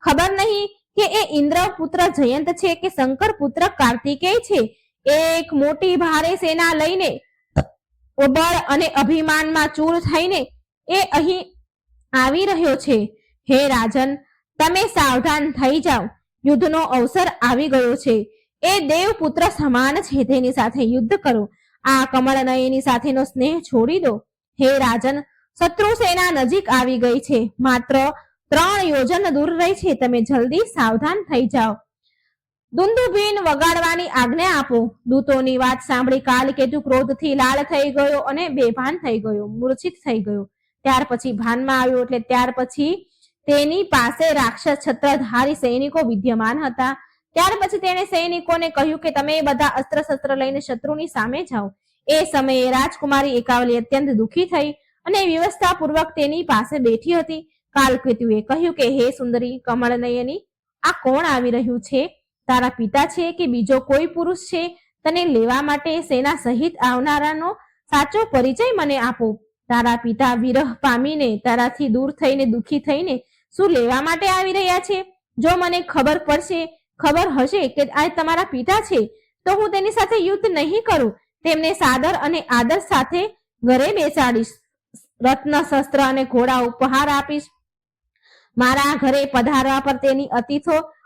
ખબર નહીં કે એ ઇન્દ્ર પુત્ર જયંત છે કે શંકર પુત્ર કાર્તિકેય છે. એક મોટી ભારે સેના લઈને બળ અને અભિમાનમાં ચૂર થઈને એ અહીં આવી રહ્યો છે. હે રાજન, તમે સાવધાન થઈ જાઓ, યુદ્ધનો અવસર આવી ગયો છે. એ દેવપુત્ર સમાન છે, તેની સાથે યુદ્ધ કરો. આ કમળનયની સાથેનો સ્નેહ છોડી દો. હે રાજન, શત્રુ સેના નજીક આવી ગઈ છે, માત્ર 3 યોજન દૂર રહી છે. તમે જલ્દી સાવધાન થઈ જાઓ. દુંદુભીન વગાડવાની આજ્ઞા આપો. દૂતોની વાત સાંભળી કાલકેતુ ક્રોધથી લાલ થઈ ગયો અને બેભાન થઈ ગયો, મૂર્છિત થઈ ગયો. ત્યાર પછી ભાનમાં આવ્યું. એટલે ત્યાર પછી તેની પાસે રાક્ષસ છત્રધારી સૈનિકો વિદ્યમાન હતા. ત્યાર પછી તેણે સૈનિકોને કહ્યું કે તમે બધા અસ્ત્ર શસ્ત્ર લઈને શત્રુની સામે જાઓ. એ સમયે રાજકુમારી એકાવલી અત્યંત દુઃખી થઈ અને વ્યવસ્થા પૂર્વક તેની પાસે બેઠી હતી. કાલકેતુએ કહ્યું કે હે સુંદરી કમળનયની, આ કોણ આવી રહ્યું છે? તારા પિતા છે કે બીજો કોઈ પુરુષ છે? તને લેવા માટે સેના સહિત આવનારાનો સાચો પરિચય મને આપો. તારા પિતા વિરહ પામીને તારાથી દૂર થઈને દુઃખી થઈને શું લેવા માટે આવી રહ્યા છે? જો મને ખબર હશે કે આ તમારા પિતા છે તો હું તેની સાથે યુદ્ધ નહીં કરું. તેમને સાદર અને આદર સાથે ઘરે બેસાડીશ. રત્ન શસ્ત્ર અને ઘોડા ઉપહાર આપીશ. મારા ઘરે પધારવા પર તેની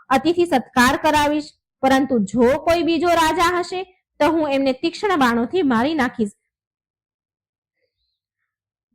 અતિથિ સત્કાર કરાવીશ. પરંતુ જો કોઈ બીજો રાજા હશે તો હું એમને તીક્ષ્ણ બાણોથી મારી નાખીશ.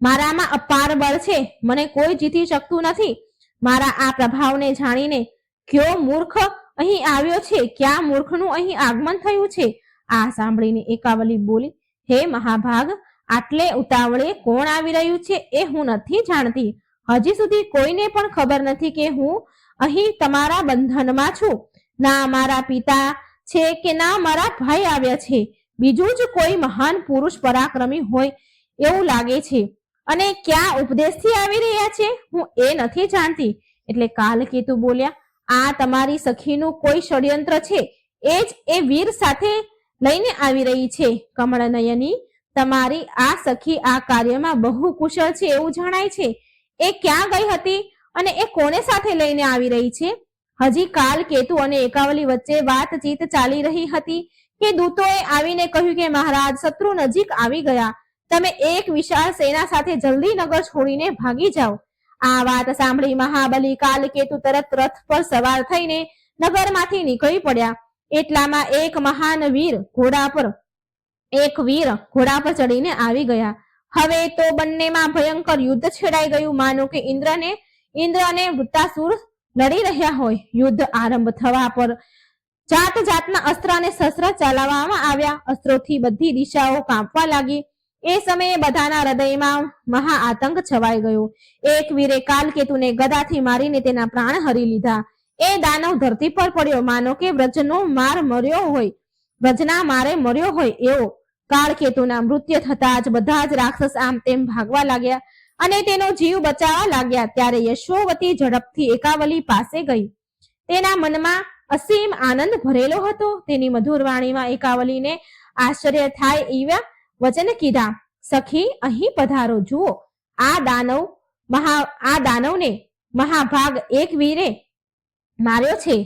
મારામાં અપાર બળ છે, મને કોઈ જીતી શકતું નથી. મારા આ પ્રભાવને જાણીને કયો મૂર્ખ અહીં આવ્યો છે? ક્યાં મૂર્ખનું અહીં આગમન થયું છે? આ સાંભળીને એકાવલી બોલી, હે મહાભાગ, આટલે ઉતાવળે કોણ આવી રહ્યું છે એ હું નથી જાણતી. હજી સુધી કોઈને પણ ખબર નથી કે હું અહીં તમારા બંધનમાં છું. ના મારા પિતા છે કે ના મારા ભાઈ આવ્યા છે. બીજું જ કોઈ મહાન પુરુષ પરાક્રમી હોય એવું લાગે છે. અને ક્યાં ઉપદેશથી આવી રહ્યા છે હું એ નથી જાણતી. એટલે કાલકેતુ બોલ્યા, આ તમારી સખીનું કોઈ ષડયંત્ર છે. એ જ એ વીર સાથે લઈને આવી રહી છે. કમળનયની, તમારી આ સખી આ કાર્યમાં બહુ કુશળ છે એવું જણાય છે. એ ક્યાં ગઈ હતી અને એ કોને સાથે લઈને આવી રહી છે? હજી કાલકેતુ અને એકાવલી વચ્ચે વાતચીત ચાલી રહી હતી કે દૂતોએ આવીને કહ્યું કે મહારાજ, શત્રુ નજીક આવી ગયા. તમે એક વિશાળ સેના સાથે જલ્દી નગર છોડીને ભાગી જાઓ. આ વાત સાંભળી મહાબલી કાલકેતુ તરત રથ પર સવાર થઈને નગરમાંથી નીકળી પડ્યા. એટલામાં એક વીર ઘોડા પર ચડીને આવી ગયા. હવે તો બંનેમાં ભયંકર યુદ્ધ છેડાઈ ગયું. માનો કે ઇન્દ્ર અને વૃત્તાસુર લડી રહ્યા હોય. યુદ્ધ આરંભ થવા પર જાત જાતના અસ્ત્ર અને શસ્ત્ર ચલાવવામાં આવ્યા. અસ્ત્રોથી બધી દિશાઓ કાંપવા લાગી. એ સમયે બધાના હૃદયમાં મહા આતંક છવાઈ ગયો. એક વીરે કાલકેતુને ગદાથી મારીને તેના પ્રાણ હરી લીધા. એ દાનવ ધરતી પર પડ્યો માનો કે વ્રજના મારે મર્યો હોય એવો. કાળકેતુના મૃત્યુ થતા જ બધા જ રાક્ષસ આમ તેમ ભાગવા લાગ્યા અને તેનો જીવ બચાવવા લાગ્યા. ત્યારે યશોવતી ઝડપથી એકાવલી પાસે ગઈ. તેના મનમાં અસીમ આનંદ ભરેલો હતો. તેની મધુર વાણીમાં એકાવલીને આશ્ચર્ય થાય એવા વચન કીધા. સખી, અહીં પધારો. જુઓ, આ દાનવને મહાભાગ એક વીરે માર્યો છે.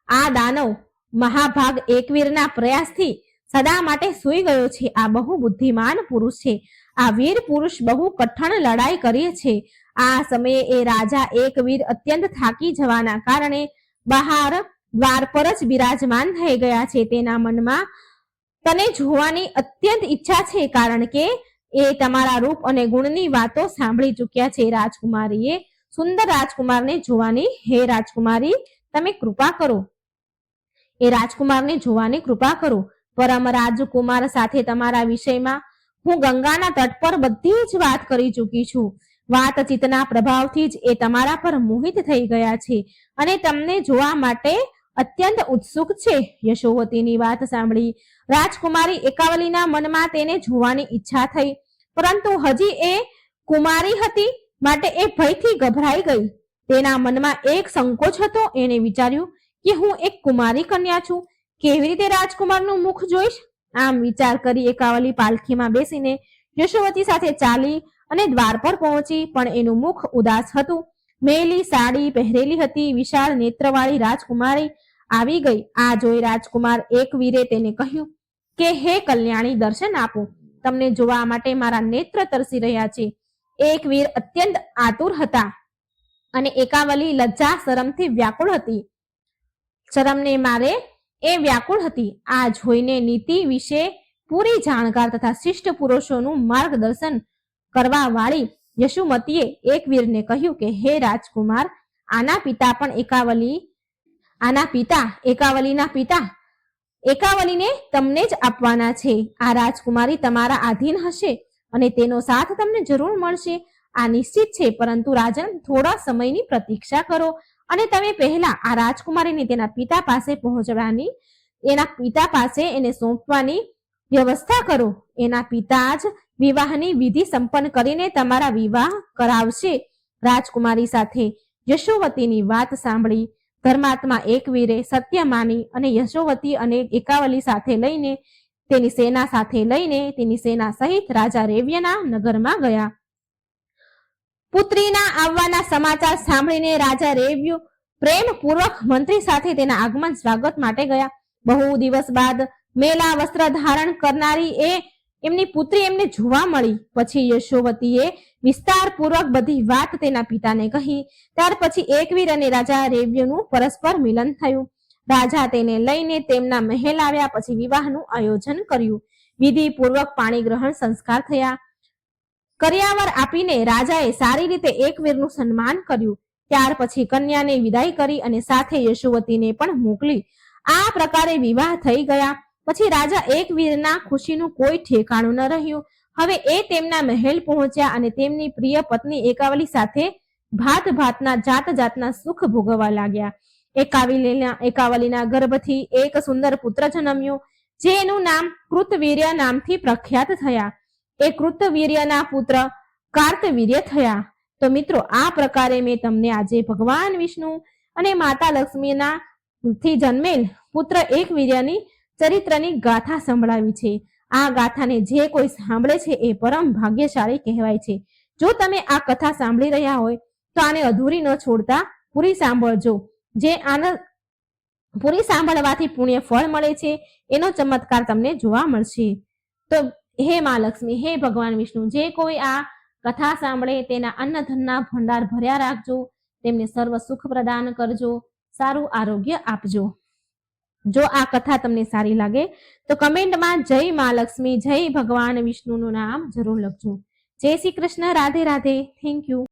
આ દાનવ મહાભાગ એકવીરના પ્રયાસથી સદા માટે સૂઈ ગયો છે. આ બહુ બુદ્ધિમાન પુરુષ છે. આ વીર પુરુષ બહુ કઠણ લડાઈ કરે છે. આ સમયે એ રાજા એકવીર અત્યંત થાકી જવાના કારણે બહાર દ્વાર પર જ બિરાજમાન થઈ ગયા છે. તેના મનમાં તને જોવાની અત્યંત ઈચ્છા છે, કારણ કે એ તમારા રૂપ અને ગુણની વાતો સાંભળી ચૂક્યા છે. રાજકુમારીએ સુંદર રાજકુમારને જોવાની, હે રાજકુમારી, તમે કૃપા કરો. એ રાજકુમારને જોવાની કૃપા કરો. પરમ રાજકુમાર સાથે તમારા વિષયમાં હું ગંગાના તટ પર બધી જ વાત કરી ચૂકી છું. વાતચીતના પ્રભાવથી જ એ તમારા પર મોહિત થઈ ગયા છે અને તમને જોવા માટે અત્યંત ઉત્સુક છે. યશોવતીની વાત સાંભળી રાજકુમારી એકાવલીના મનમાં તેને જોવાની ઈચ્છા થઈ, પરંતુ હજી એ કુમારી હતી માટે એ ભયથી ગભરાઈ ગઈ. તેના મનમાં એક સંકોચ હતો. એને વિચાર્યું કે હું એક કુમારી કન્યા છું, કેવી રીતે રાજકુમારનું મુખ જોઈશ? આમ વિચાર કરી એકાવલી પાલખીમાં બેસીને યશોવતી સાથે ચાલી અને દ્વાર પર પહોંચી, પણ એનું મુખ ઉદાસ હતું. મેલી સાડી પહેરેલી હતી. વિશાળ નેત્રવાળી રાજકુમારી આવી ગઈ. આ જોઈ રાજકુમાર એકવીરે તેને કહ્યું કે હે કલ્યાણી, દર્શન આપો. તમને જોવા માટે મારા નેત્ર તરસી રહ્યા છે. એકવીર અત્યંત આતુર હતા અને એકાવલી લજ્જા શરમથી વ્યાકુળ હતી. શરમને મારે એ વ્યાકુળ હતી. આ જોઈને નીતિ વિશે પૂરી જાણકાર તથા શિષ્ટ પુરુષોનું માર્ગદર્શન કરવા વાળી યશોમતીએ એકવીરને કહ્યું કે હે રાજકુમાર, આના પિતા એકાવલીના પિતા એકાવલીને તમને જ આપવાના છે. આ રાજકુમારી તમારા આધીન હશે અને તેનો સાથ તમને જરૂર મળશે. આ નિશ્ચિત છે, પરંતુ રાજન, થોડા સમયની પ્રતીક્ષા કરો અને તમે પહેલા આ રાજકુમારીને તેના પિતા પાસે એને સોંપવાની વ્યવસ્થા કરો. એના પિતા જ વિવાહની વિધિ સંપન્ન કરીને તમારા વિવાહ કરાવશે રાજકુમારી સાથે. યશોવતીની વાત સાંભળી ધર્માત્મા એકવીરે સત્યમાની અને યશોવતી અને એકાવલી સાથે લઈને તેની સેના સહિત રાજા રેવ્યના નગરમાં ગયા. પુત્રીના આવવાના સમાચાર સાંભળીને રાજા રેવ્ય પ્રેમપૂર્વક મંત્રી સાથે તેના આગમન સ્વાગત માટે ગયા. બહુ દિવસ બાદ મેલા વસ્ત્ર ધારણ કરનારી એમની પુત્રી એમને જોવા મળી. પછી યશોવતીએ વિસ્તારપૂર્વક બધી વાત તેના પિતાને કહી. ત્યાર પછી એકવીર અને રાજા રેવ્યનું પરસ્પર મિલન થયું. રાજા તેને લઈને તેમના મહેલ આવ્યા. પછી વિવાહનું આયોજન કર્યું. વિધિપૂર્વક પાણી ગ્રહણ સંસ્કાર થયા. કર્યાવર આપીને રાજાએ સારી રીતે એકવીરનું સન્માન કર્યું. ત્યાર પછી કન્યાને વિદાય કરી અને સાથે યશોવતીને પણ મોકલી. આ પ્રકારે વિવાહ થઈ ગયા. પછી રાજા એકવીરના ખુશીનું કોઈ ઠેકાણું ન રહ્યું. હવે એ તેમના મહેલ પહોંચ્યા અને તેમની પ્રિય પત્ની એકાવલી સાથે જાત જાતના સુખ ભોગવવા લાગ્યા. એકાવલીના ગર્ભથી એક સુંદર પુત્ર જન્મ્યો, જેનું નામ કૃતવીર્ય નામથી પ્રખ્યાત થયા. એ કૃતવીર્યના પુત્ર કાર્તવીર્ય થયા. તો મિત્રો, આ પ્રકારે મેં તમને આજે ભગવાન વિષ્ણુ અને માતા લક્ષ્મીના થી જન્મેલ પુત્ર એકવીર્યની ચરિત્રની ગાથા સંભળાવી છે. આ ગાથાને જે કોઈ સાંભળે છે એ પરમ ભાગ્યશાળી કહેવાય છે. જો તમે આ કથા સાંભળી રહ્યા હોય તો આને અધૂરી ન છોડતા પૂરી સાંભળજો. પૂરી સાંભળવાથી પુણ્ય ફળ મળે છે, એનો ચમત્કાર તમને જોવા મળશે. તો હે મા લક્ષ્મી, હે ભગવાન વિષ્ણુ, જે કોઈ આ કથા સાંભળે તેના અન્નધનના ભંડાર ભર્યા રાખજો, તેમને સર્વ સુખ પ્રદાન કરજો, સારું આરોગ્ય આપજો. જો આ કથા તમને સારી લાગે તો કમેન્ટમાં જય મા લક્ષ્મી, જય ભગવાન વિષ્ણુનું નામ જરૂર લખજો. જય શ્રી કૃષ્ણ. રાધે રાધે. Thank you.